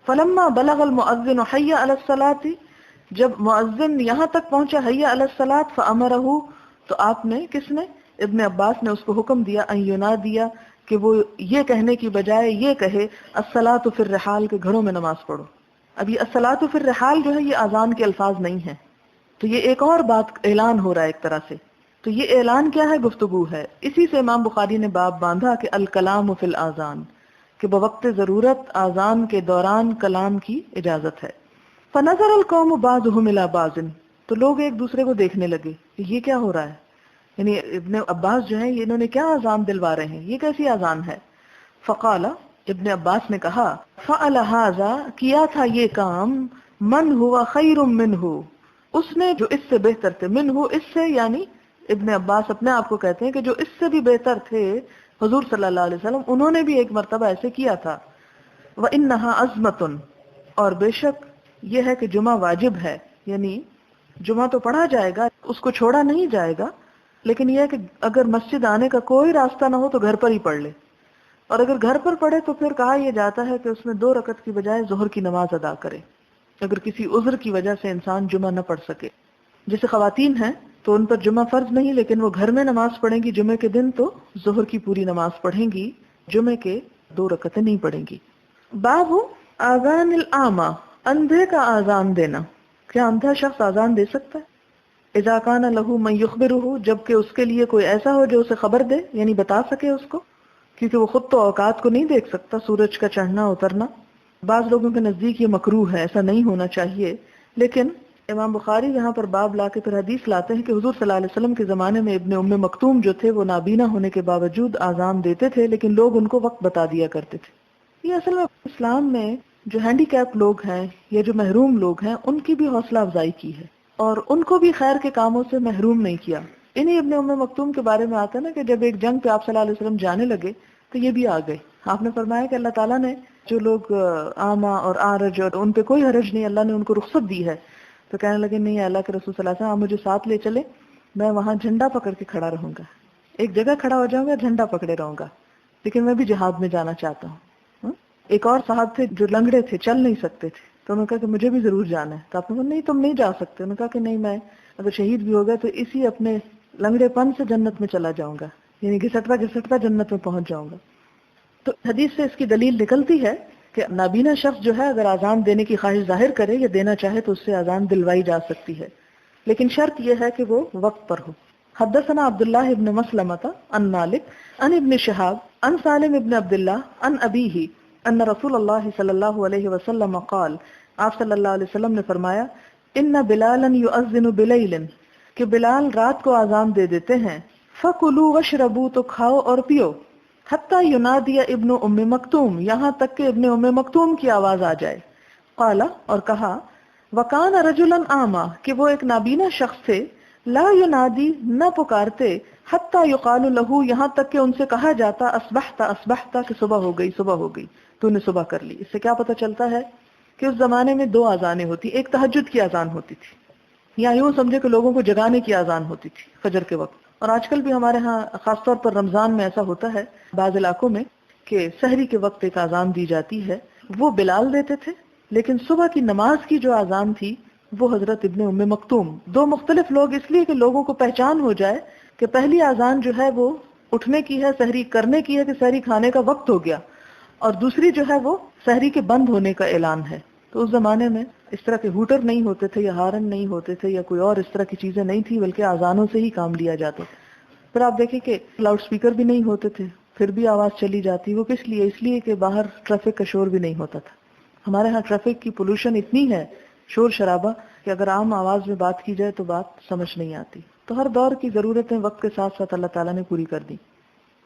فلما بلغ المؤذن حي على الصلاة، جب مؤذن یہاں تک پہنچا حي على الصلاة فامرہ، تو آپ نے، کس نے، ابن عباس نے اس کو حکم دیا، ان ینادیا، کہ وہ یہ کہنے کی بجائے یہ کہے الصلاۃ فی الرحال، کہ گھروں میں نماز پڑھو. اب یہ الصلاۃ فی الرحال جو ہے یہ اذان کے الفاظ نہیں ہیں، تو یہ ایک اور بات اعلان ہو رہا ہے ایک طرح سے. تو یہ اعلان کیا ہے؟ گفتگو ہے. اسی سے امام بخاری نے باب باندھا کہ الکلام فی الاذان، کہ بوقت ضرورت اذان کے دوران کلام کی اجازت ہے. فنظر القوم بعضهم الى بعض، تو لوگ ایک دوسرے کو دیکھنے لگے کہ یہ کیا ہو رہا ہے. یعنی ابن عباس جو ہیں یہ انہوں نے کیا اذان دلوا رہے ہیں، یہ کیسی اذان ہے. فقال، ابن عباس نے کہا، فعل هذا، کیا تھا یہ کام، من ہوا خیر منہ، اس نے جو اس سے بہتر تھے، منہ اس سے، یعنی ابن عباس اپنے آپ کو کہتے ہیں کہ جو اس سے بھی بہتر تھے حضور صلی اللہ علیہ وسلم، انہوں نے بھی ایک مرتبہ ایسے کیا تھا. وَإِنَّهَا عَزْمَةٌ، اور بے شک یہ ہے کہ جمعہ واجب ہے. یعنی جمعہ تو پڑھا جائے گا، اس کو چھوڑا نہیں جائے گا، لیکن یہ ہے کہ اگر مسجد آنے کا کوئی راستہ نہ ہو تو گھر پر ہی پڑھ لے، اور اگر گھر پر پڑھے تو پھر کہا یہ جاتا ہے کہ اس میں 2 رکعت کی بجائے ظہر کی نماز ادا کرے، اگر کسی عذر کی وجہ سے انسان جمعہ نہ پڑھ سکے. جیسے خواتین ہیں تو ان پر جمعہ فرض نہیں، لیکن وہ گھر میں نماز پڑھیں گی جمعے کے دن، تو ظہر کی پوری نماز پڑھیں گی، جمعے کے 2 رکعتیں نہیں پڑھیں گی. باب آذان الاعمى، اندھے کا آذان دینا. کیا اندھا شخص آذان دے سکتا ہے؟ اذا کان له من یخبرہ، جبکہ اس کے لیے کوئی ایسا ہو جو اسے خبر دے، یعنی بتا سکے اس کو، کیونکہ وہ خود تو اوقات کو نہیں دیکھ سکتا، سورج کا چڑھنا اترنا. بعض لوگوں کے نزدیک یہ مکروہ ہے، ایسا نہیں ہونا چاہیے، لیکن امام بخاری یہاں پر باب لا کے پھر حدیث لاتے ہیں کہ حضور صلی اللہ علیہ وسلم کے زمانے میں ابن ام مکتوم جو تھے وہ نابینا ہونے کے باوجود آذان دیتے تھے، لیکن لوگ ان کو وقت بتا دیا کرتے تھے. یہ اصل میں اسلام میں جو ہینڈی کیپ لوگ ہیں یا جو محروم لوگ ہیں ان کی بھی حوصلہ افزائی کی ہے، اور ان کو بھی خیر کے کاموں سے محروم نہیں کیا. انہیں ابن ام مکتوم کے بارے میں آتا ہے نا کہ جب ایک جنگ پہ آپ صلی اللہ علیہ وسلم جانے لگے تو یہ بھی آ گئے. آپ نے فرمایا کہ اللہ تعالیٰ نے جو لوگ اعمى اور اعرج اور ان پہ کوئی حرج نہیں، اللہ نے ان کو رخصت دی ہے. تو کہنے لگے نہیں اللہ کے رسول صلی اللہ علیہ وسلم آپ مجھے ساتھ لے چلے، میں وہاں جھنڈا پکڑ کے کھڑا رہوں گا، ایک جگہ کھڑا ہو جاؤں گا، جھنڈا پکڑے رہوں گا، لیکن میں بھی جہاد میں جانا چاہتا ہوں. ایک اور صاحب تھے جو لنگڑے تھے، چل نہیں سکتے تھے، تو انہوں نے کہا کہ مجھے بھی ضرور جانا ہے. تو آپ نے کہا نہیں تم نہیں جا سکتے. انہوں نے کہا کہ نہیں، میں اگر شہید بھی ہو گیا تو اسی اپنے لنگڑے پن سے جنت میں چلا جاؤں گا، یعنی گھسٹتا گھسٹتا جنت میں پہنچ جاؤں گا. تو حدیث سے اس کی دلیل نکلتی ہے کہ نابینا شخص جو ہے اگر اذان دینے کی خواہش ظاہر کرے یا دینا چاہے تو اس سے اذان دلوائی جا سکتی ہے، لیکن شرط یہ ہے کہ وہ وقت پر ہو. حدثنا عبداللہ ابن مسلمۃ عن مالک عن ابن شہاب عن سالم ابن عبداللہ عن ابیہ ان رسول اللہ صلی اللہ علیہ وسلم قال، آپ صلی اللہ علیہ وسلم نے فرمایا، ان بلالا یؤذن بلیل، کہ بلال رات کو اذان دے دیتے ہیں، فکلوا واشربوا، تو کھاؤ اور پیو، حتی ینادی ابن ام مکتوم، یہاں تک کہ ابن ام مکتوم کی آواز آ جائے، قال، اور کہا، وکان رجلا اعمی، کہ وہ ایک نابینا شخص تھے، لا ینادی، نہ پکارتے، حتی یقال لہ، یہاں تک کہ ان سے کہا جاتا، اصبحت اصبحت، کہ صبح ہو گئی صبح ہو گئی، تو نے صبح کر لی۔ اس سے کیا پتہ چلتا ہے کہ اس زمانے میں دو اذانیں ہوتی، ایک تہجد کی اذان ہوتی تھی، یا یوں سمجھے کہ لوگوں کو جگانے کی اذان ہوتی تھی فجر کے وقت، اور آج کل بھی ہمارے ہاں خاص طور پر رمضان میں ایسا ہوتا ہے بعض علاقوں میں کہ سحری کے وقت ایک اذان دی جاتی ہے، وہ بلال دیتے تھے، لیکن صبح کی نماز کی جو اذان تھی وہ حضرت ابن ام مکتوم۔ دو مختلف لوگ، اس لیے کہ لوگوں کو پہچان ہو جائے کہ پہلی اذان جو ہے وہ اٹھنے کی ہے، سحری کرنے کی ہے کہ سحری کھانے کا وقت ہو گیا، اور دوسری جو ہے وہ سحری کے بند ہونے کا اعلان ہے۔ تو اس زمانے میں اس طرح کے ہوٹر نہیں ہوتے تھے، یا ہارن نہیں ہوتے تھے، یا کوئی اور اس طرح کی چیزیں نہیں تھی، بلکہ اذانوں سے ہی کام لیا جاتا تھا۔ پھر آپ دیکھیں کہ لاؤڈ سپیکر بھی نہیں ہوتے تھے، پھر بھی آواز چلی جاتی۔ وہ کس لیے؟ اس لیے کہ باہر ٹریفک کا شور بھی نہیں ہوتا تھا۔ ہمارے ہاں ٹریفک کی پولوشن اتنی ہے، شور شرابہ، کہ اگر عام آواز میں بات کی جائے تو بات سمجھ نہیں آتی۔ تو ہر دور کی ضرورتیں وقت کے ساتھ ساتھ اللہ تعالیٰ نے پوری کر دی۔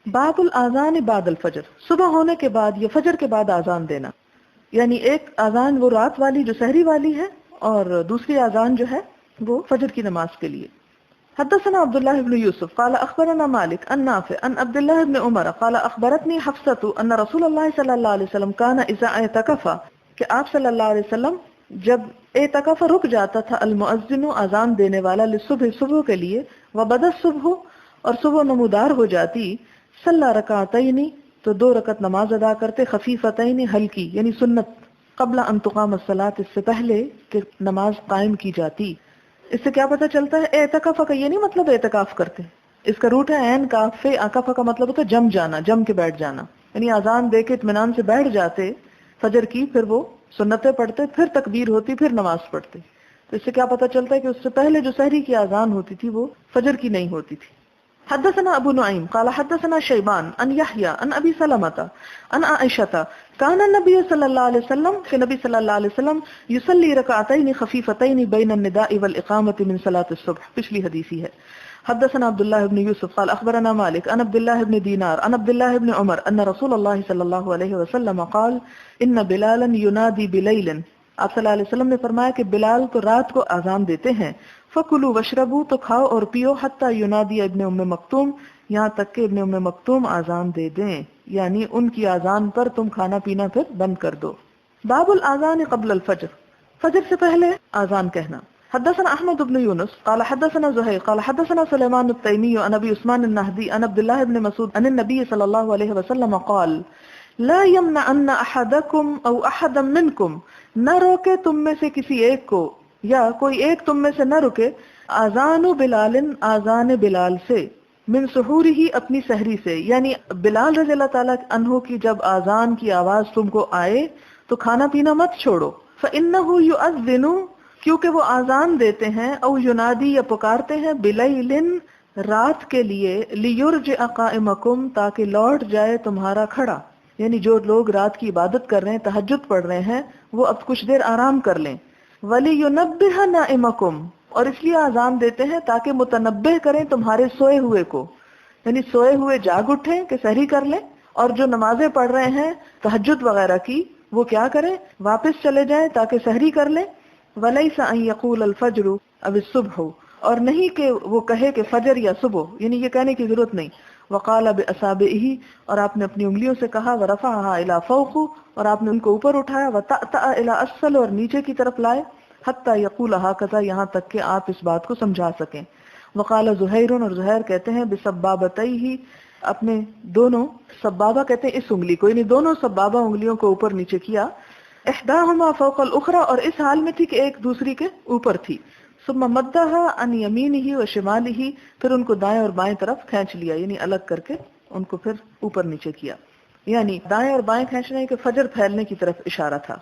باب الاذان بعد الفجر، صبح ہونے کے بعد یا فجر کے بعد اذان دینا، یعنی ایک اذان وہ رات والی جو سحری والی ہے، اور دوسری اذان جو ہے وہ فجر کی نماز کے لیے۔ حدثنا عبد الله بن يوسف قال اخبرنا مالك عن نافع عن عبد الله بن عمر قال اخبرتني حفصة ان رسول الله صلی اللہ علیہ وسلم كان اذا اعتكف، کہ آپ صلی اللہ علیہ وسلم جب اعتکاف رک جاتا تھا، المؤذن، اذان دینے والا، للصبح، صبح کے لیے، وبدا الصبح، اور صبح نمودار ہو جاتی، صلی رکعتین، تو 2 رکعت نماز ادا کرتے، خفیفتین، ہلکی، یعنی سنت، قبل ان تقام الصلاۃ، اس سے پہلے کہ نماز قائم کی جاتی۔ اس سے کیا پتہ چلتا ہے؟ اعتکاف کا یہ نہیں مطلب اعتکاف کرتے، اس کا روٹ ہے عین کاف، اعتکاف کا مطلب ہوتا ہے جم جانا، جم کے بیٹھ جانا، یعنی اذان دے کے اطمینان سے بیٹھ جاتے فجر کی، پھر وہ سنتیں پڑھتے، پھر تکبیر ہوتی، پھر نماز پڑھتے۔ تو اس سے کیا پتہ چلتا ہے کہ اس سے پہلے جو سحری کی اذان ہوتی تھی وہ فجر کی نہیں ہوتی تھی۔ حدثنا ابو نعیم قال حدثنا شیبان عن یحیی عن ابی سلمۃ عن عائشہ کان النبی صلی اللہ علیہ وسلم، کہ نبی صلی اللہ علیہ وسلم یصلی رکعتین خفیفتین بین النداء والاقامۃ من صلاۃ الصبح، پچھلی حدیث ہی ہے۔ حدثنا عبد الله بن يوسف قال اخبرنا مالك عن عبد الله بن دينار عن عبد الله بن عمر ان رسول الله صلی اللہ علیہ وسلم قال ان بلالا ينادي بليل، آپ صلی اللہ علیہ وسلم نے فرمایا کہ بلال کو رات کو اذان دیتے ہیں، فکلوا واشربوا، تو کھاؤ اور پیو، حتی ینادی ابن ام مکتوم، یہاں تک کہ ابن ام مکتوم اذان دے دیں، یعنی ان کی اذان پر تم کھانا پینا پھر بند کر دو۔ باب الاذان قبل الفجر، فجر سے پہلے اذان کہنا۔ حدثنا احمد بن يونس قال حدثنا زهير قال حدثنا سليمان التيمي عن ابي عثمان النهدي عن عبد الله بن مسعود عن النبي صلى الله عليه وسلم قال لا يمنعن احدكم او احدا منكم، نہ روکے تم میں سے کسی ایک کو، یا کوئی ایک تم میں سے نہ رکے، اذان بلال، اذان بلال سے، من سحورہ، اپنی سحری سے، یعنی بلال رضی اللہ تعالیٰ عنہ کی جب اذان کی آواز تم کو آئے تو کھانا پینا مت چھوڑو، فإنہ یؤذن، کیونکہ وہ اذان دیتے ہیں، او ینادی، یا پکارتے ہیں، بلیل، رات کے لیے، لیرجع قائمکم، تاکہ لوٹ جائے تمہارا کھڑا، یعنی جو لوگ رات کی عبادت کر رہے ہیں، تہجد پڑھ رہے ہیں، وہ اب کچھ دیر آرام کر لیں، وَلِيُنَبِّهَ نَائِمَكُمْ، اور اس لیے اذان دیتے ہیں تاکہ متنبہ کریں تمہارے سوئے ہوئے کو، یعنی سوئے ہوئے جاگ اٹھیں کہ سحری کر لیں، اور جو نمازیں پڑھ رہے ہیں تہجد وغیرہ کی، وہ کیا کریں؟ واپس چلے جائیں تاکہ سحری کر لیں۔ وَلَيْسَ أَن يَقُولَ الْفَجْرُ أَوِ الصُّبْحُ، اور نہیں کہ وہ کہے کہ فجر یا صبح، یعنی یہ کہنے کی ضرورت نہیں۔ وَقَالَ بِأَصَابِعِهِ، اور آپ نے اپنی انگلیوں سے کہا، وَرَفَعَهَا إِلَى فَوْقُ، اور آپ نے ان کو اوپر اٹھایا، وَتَأْتَأَ إِلَى أَسْفَلُ، اور نیچے کی طرف لائے، حَتَّى يَقُولَ هَكَذَا، یہاں تک کہ آپ اس بات کو سمجھا سکیں۔ وقال زہیر، اور زہیر کہتے ہیں، بسبابتیہ، اپنے دونوں، سبابہ کہتے ہیں اس انگلی کو، یعنی دونوں سبابہ انگلیوں کو اوپر نیچے کیا، احداہما فوق الاخرى، اور اس حال میں تھی کہ ایک دوسری کے اوپر تھی، ثم مدھا عن یمینہ و شمالہ، پھر ان کو دائیں اور بائیں طرف کھینچ لیا، یعنی الگ کر کے ان کو پھر اوپر نیچے کیا، یعنی دائیں اور بائیں کھینچنے کے فجر پھیلنے کی طرف اشارہ تھا،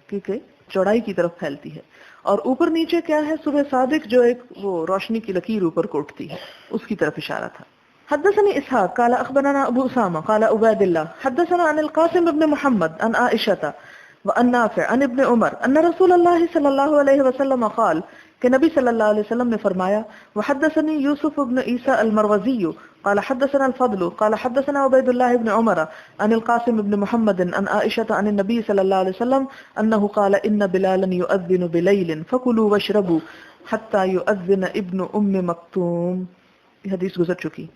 کیونکہ چوڑائی کی طرف پھیلتی ہے، اور اوپر نیچے کیا ہے؟ صبح صادق، جو ایک وہ روشنی کی لکیر اوپر کو اٹھتی ہے، اس کی طرف اشارہ تھا۔ حدثني إسحاق قال أخبرنا أبو أسامة قال عبيد الله حدثنا عن القاسم بن محمد عن عائشة وعن نافع عن ابن عمر أن رسول الله صلى الله عليه وسلم قال کہ نبی صلی اللہ علیہ وسلم نے فرمایا وحدثني يوسف بن عيسى المروزي قال حدثنا الفضل قال حدثنا عبيد الله بن عمر عن القاسم بن محمد عن عائشة عن النبي صلى الله عليه وسلم أنه قال إن بلالا يؤذن بليل فكلوا واشربوا حتى يؤذن ابن أم مكتوم. یہ حدیث گزر چکی.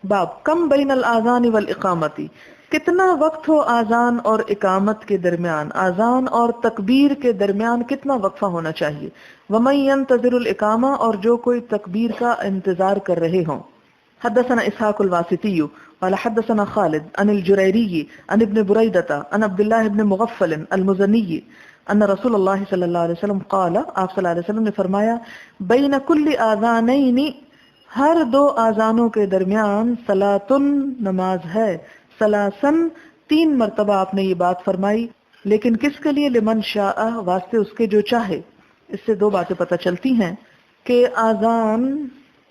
باب کم بین الاذان والاقامتی، کتنا وقت ہو آذان اور اقامت کے درمیان، آذان اور تکبیر کے درمیان کتنا وقفہ ہونا چاہیے. ومن ينتظر الاقامہ، اور جو کوئی تکبیر کا انتظار کر رہے ہوں. حدثنا اسحاق الواسطی قال حدثنا خالد عن الجریری عن ابن بریدہ عن عبد الله بن مغفل المزنی ان رسول اللہ صلی اللہ علیہ وسلم قال، آپ صلی اللہ علیہ وسلم نے فرمایا بین کل آذانین، ہر دو آذانوں کے درمیان صلاتن، نماز ہے. ثلاثن، 3 مرتبہ آپ نے یہ بات فرمائی، لیکن کس کے لیے؟ لمن شاء، واسطے اس کے جو چاہے. اس سے 2 باتیں پتہ چلتی ہیں کہ آذان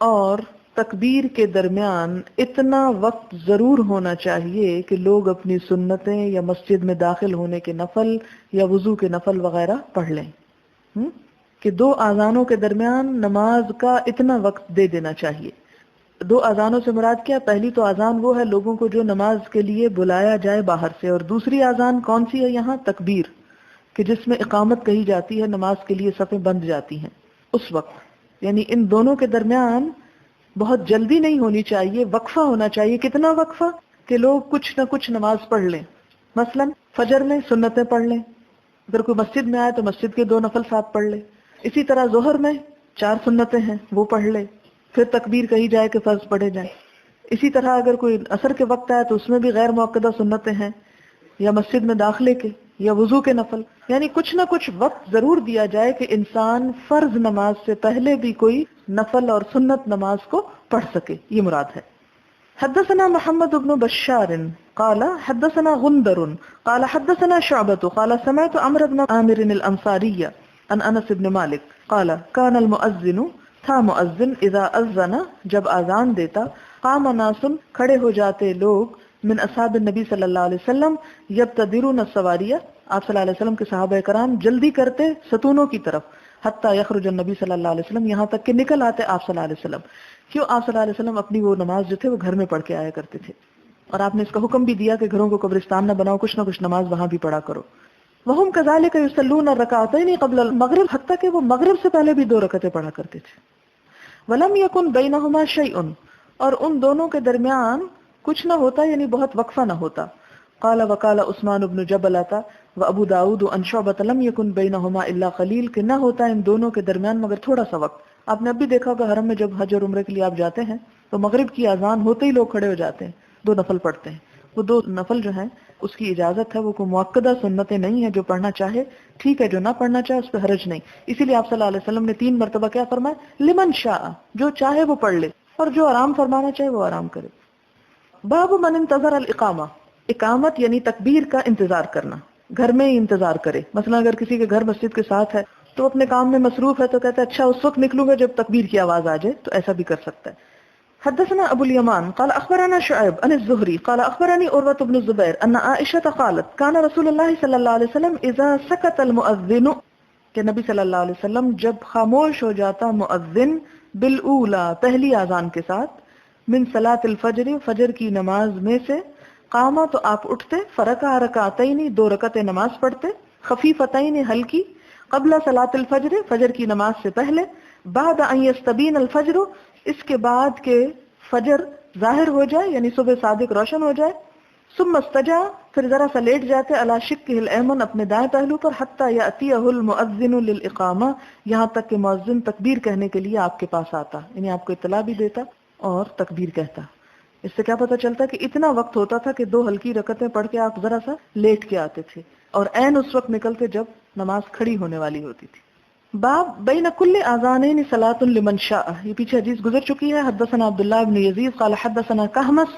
اور تکبیر کے درمیان اتنا وقت ضرور ہونا چاہیے کہ لوگ اپنی سنتیں یا مسجد میں داخل ہونے کے نفل یا وضو کے نفل وغیرہ پڑھ لیں. کہ 2 آذانوں کے درمیان نماز کا اتنا وقت دے دینا چاہیے. 2 آذانوں سے مراد کیا؟ پہلی تو آذان وہ ہے لوگوں کو جو نماز کے لیے بلایا جائے باہر سے، اور دوسری آذان کون سی ہے یہاں؟ تکبیر، کہ جس میں اقامت کہی جاتی ہے، نماز کے لیے صفیں بند جاتی ہیں اس وقت. یعنی ان دونوں کے درمیان بہت جلدی نہیں ہونی چاہیے، وقفہ ہونا چاہیے. کتنا وقفہ؟ کہ لوگ کچھ نہ کچھ نماز پڑھ لیں. مثلا فجر میں سنتیں پڑھ لیں، اگر کوئی مسجد میں آئے تو مسجد کے 2 نفل ساتھ پڑھ لے. اسی طرح ظہر میں 4 سنتیں ہیں وہ پڑھ لے، پھر تکبیر کہی جائے کہ فرض پڑھے جائیں. اسی طرح اگر کوئی عصر کے وقت آئے تو اس میں بھی غیر موقدہ سنتیں ہیں، یا مسجد میں داخلے کے یا وضو کے نفل. یعنی کچھ نہ کچھ وقت ضرور دیا جائے کہ انسان فرض نماز سے پہلے بھی کوئی نفل اور سنت نماز کو پڑھ سکے. یہ مراد ہے. حدثنا محمد بن بشار قال حدثنا غندر قال حدثنا شعبة قال سمعت عمرو بن عامر الانصاری عن انس بن مالک قال كان المؤذن، تھا مؤذن، اذا اذن، جب اذان دیتا، قام ناس، کھڑے ہو جاتے لوگ، من اصحاب النبی صلی اللہ علیہ وسلم، یبتدرون السواریہ، آپ صلی اللہ علیہ وسلم کے صحابہ کرام جلدی کرتے ستونوں کی طرف، حتی یخرج النبی صلی اللہ علیہ وسلم، یہاں تک کہ نکل آتے آپ صلی اللہ علیہ وسلم. کیوں؟ آپ صلی اللہ علیہ وسلم اپنی وہ نماز جو تھے وہ گھر میں پڑھ کے آیا کرتے تھے، اور آپ نے اس کا حکم بھی دیا کہ گھروں کو قبرستان نہ بناؤ، کچھ نہ کچھ نماز وہاں بھی پڑھا کرو. وہم کذالک یصلون الرکعتین قبل المغرب، حتیٰ کہ وہ مغرب سے پہلے بھی 2 رکعتیں پڑھا کرتے تھے. ولم یکن بینہما شیء، اور ان دونوں کے درمیان کچھ نہ ہوتا، یعنی بہت وقفہ نہ ہوتا. قال وقال عثمان بن جبلۃ وابو داؤد عن شعبۃ لم یکن بینہما الا قلیل، کہ نہ ہوتا ان دونوں کے درمیان مگر تھوڑا سا وقت. آپ نے اب بھی دیکھا ہوگا حرم میں جب حج اور عمرے کے لیے آپ جاتے ہیں تو مغرب کی اذان ہوتے ہی لوگ کھڑے ہو جاتے ہیں، 2 نفل پڑھتے ہیں. وہ 2 نفل جو ہیں اس کی اجازت ہے، وہ کوئی مؤکدہ سنتیں نہیں ہیں، جو پڑھنا چاہے ٹھیک ہے، جو نہ پڑھنا چاہے اس پہ حرج نہیں. اسی لیے آپ صلی اللہ علیہ وسلم نے 3 مرتبہ کیا فرمایا؟ لمن شاء، جو چاہے وہ پڑھ لے، اور جو آرام فرمانا چاہے وہ آرام کرے. باب من انتظر الاقامہ، اقامت یعنی تکبیر کا انتظار کرنا، گھر میں ہی انتظار کرے. مثلا اگر کسی کے گھر مسجد کے ساتھ ہے تو اپنے کام میں مصروف ہے تو کہتا ہے اچھا اس وقت نکلوں گا جب تکبیر کی آواز آ جائے، تو ایسا بھی کر سکتا ہے. حدثنا ابو الیمان قال اخبرنا شعیب عن الزہری قال اخبرنی عروۃ بن الزبیر ان عائشہ قالت کان رسول اللہ صلی اللہ علیہ وسلم اذا سکت المؤذن، کہ نبی صلی اللہ علیہ وسلم جب خاموش ہو جاتا مؤذن، بالاولی، پہلی اذان کے ساتھ، من صلاۃ الفجر، فجر کی نماز میں سے، قاما، تو آپ اٹھتے، فرکع رکعتین، 2 رکعتیں نماز پڑھتے، خفیفتین، ہلکی، قبل صلاۃ الفجر، فجر کی نماز سے پہلے، بعد ان یستبین الفجر، اس کے بعد کہ فجر ظاہر ہو جائے، یعنی صبح صادق روشن ہو جائے، ثم استجا، پھر ذرا سا لیٹ جاتے، علی شقہ الایمن، اپنے دائیں پہلو پر، حتی یاتیہ المؤذن للاقامہ، یہاں تک کہ مؤذن تکبیر کہنے کے لیے آپ کے پاس آتا، یعنی آپ کو اطلاع بھی دیتا اور تکبیر کہتا. اس سے کیا پتہ چلتا کہ اتنا وقت ہوتا تھا کہ 2 ہلکی رکعتیں پڑھ کے آپ ذرا سا لیٹ کے آتے تھے، اور عین اس وقت نکلتے جب نماز کھڑی ہونے والی ہوتی تھی. باب بین کل اذانین صلاۃ لمن شاء، یہ پیچھے حدیث گزر چکی ہے. حدثنا عبداللہ بن یزید قال حدثنا کہمس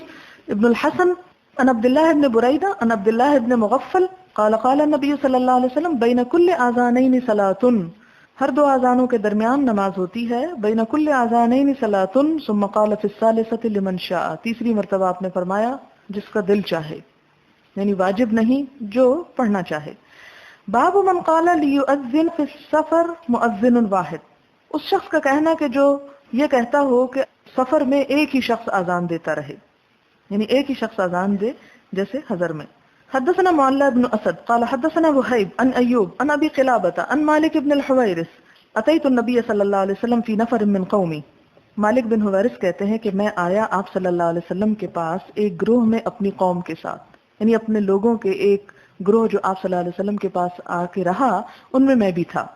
ابن الحسن عن عبداللہ بن بریدہ عن عبداللہ بن مغفل قال قال النبی صلی اللہ علیہ وسلم بین کل اذانین صلاۃ، ہر دو اذانوں کے درمیان نماز ہوتی ہے. بین کل اذانین صلاۃ ثم قال فی الثالثۃ لمن شاء. تیسری مرتبہ آپ نے فرمایا جس کا دل چاہے، یعنی واجب نہیں، جو پڑھنا چاہے. باب من قال لیؤذن فی السفر مؤذن واحد. اس شخص کا کہنا کہ جو یہ کہتا ہو کہ سفر میں ایک ہی شخص اذان دیتا رہے، یعنی ایک ہی شخص اذان دے، جیسے حضر میں. حدثنا معلى بن اسد قال حدثنا وهيب عن ايوب عن ابي قلابة عن مالك بن الحويرث اتيت النبي صلى الله عليه وسلم في نفر من قومي. مالک بن حویرث کہتے ہیں کہ میں آیا آپ صلی اللہ علیہ وسلم کے پاس ایک گروہ میں اپنی قوم کے ساتھ، یعنی اپنے لوگوں کے ایک گروہ جو آپ صلی اللہ علیہ وسلم کے پاس آ کے رہا، ان میں میں بھی تھا.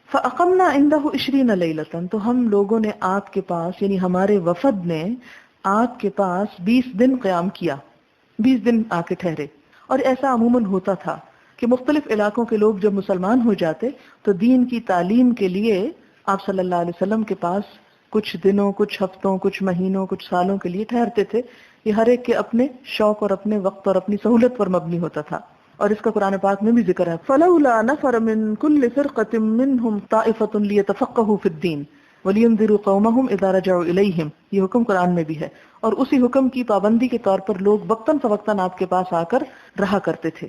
فاقمنا عنده 20 ليلة. تو ہم لوگوں نے آپ کے پاس، یعنی ہمارے وفد نے آپ کے پاس 20 دن قیام کیا، 20 دن آ کے ٹھہرے. اور ایسا عموماً ہوتا تھا کہ مختلف علاقوں کے لوگ جب مسلمان ہو جاتے تو دین کی تعلیم کے لیے آپ صلی اللہ علیہ وسلم کے پاس کچھ دنوں، کچھ ہفتوں، کچھ مہینوں، کچھ سالوں کے لیے ٹھہرتے تھے. یہ ہر ایک کے اپنے شوق اور اپنے وقت اور اپنی سہولت پر مبنی ہوتا تھا. اور اس کا قرآن پاک میں بھی ذکر ہے فَلَوْلَا نَفَرَ مِن كُلِّ فِرْقَةٍ مِّنْهُمْ طَائِفَةٌ لِيَتَفَقَّهُوا فِي الدِّينِ وَلِيُنذِرُوا قَوْمَهُمْ إِذَا رَجَعُوا إِلَيْهِمْ. یہ حکم قرآن میں بھی ہے، اور اسی حکم کی پابندی کے طور پر لوگ وقتاً فوقتاً آپ کے پاس آ کر رہا کرتے تھے.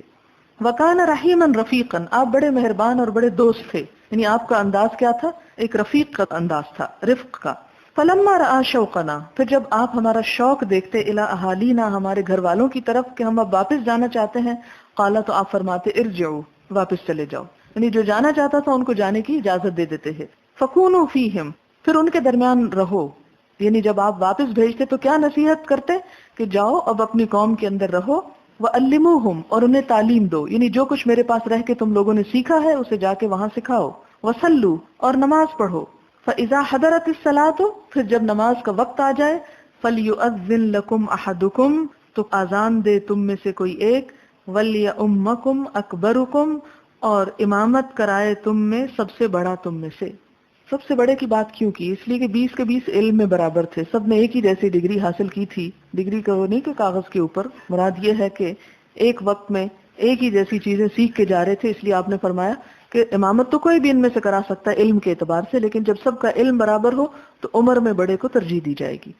وَكَانَ رَحِيمًا رَفِيقًا. آپ بڑے مہربان اور بڑے دوست تھے، یعنی آپ کا انداز کیا تھا؟ ایک رفیق کا انداز تھا، رفق کا. فَلَمَّا رَأَى شَوْقَنَا. پھر جب آپ ہمارا شوق دیکھتے إِلَىٰ أَهَالِينَا، ہمارے گھر والوں کی طرف کہ ہم اب واپس جانا چاہتے ہیں، قَالَ تو آپ فرماتے ارجعوا، واپس چلے جاؤ، یعنی جو جانا چاہتا تھا ان کو جانے کی اجازت دے دیتے ہیں. فَكُونُوا فِيهِمْ. پھر ان کے درمیان رہو، یعنی جب آپ واپس بھیجتے تو کیا نصیحت کرتے کہ جاؤ اب اپنی قوم کے اندر رہو. وَعَلِّمُوهُمْ. اور انہیں تعلیم دو، یعنی جو کچھ میرے پاس رہ کے تم لوگوں نے سیکھا ہے اسے جا کے وہاں سکھاؤ. وَصَلُّوا. اور نماز پڑھو. فَإِذَا حَضَرَتِ الصَّلَاةُ. پھر جب نماز کا وقت آ جائے فَلْيُؤَذِّن لَكُمْ أَحَدُكُمْ. تو اذان دے تم میں سے کوئی ایک. وَلْيَؤُمَّكُمْ أَكْبَرُكُمْ. اور امامت کرائے تم میں سب سے بڑا تم میں سے. سب سے بڑے کی بات کیوں کی؟ اس لیے کہ 20 کے 20 علم میں برابر تھے، سب نے ایک ہی جیسی ڈگری حاصل کی تھی. ڈگری کا وہ نہیں کہ کاغذ کے اوپر، مراد یہ ہے کہ ایک وقت میں ایک ہی جیسی چیزیں سیکھ کے جا رہے تھے. اس لیے آپ نے فرمایا کہ امامت تو کوئی بھی ان میں سے کرا سکتا ہے علم کے اعتبار سے، لیکن جب سب کا علم برابر ہو تو عمر میں بڑے کو ترجیح دی جائے گی.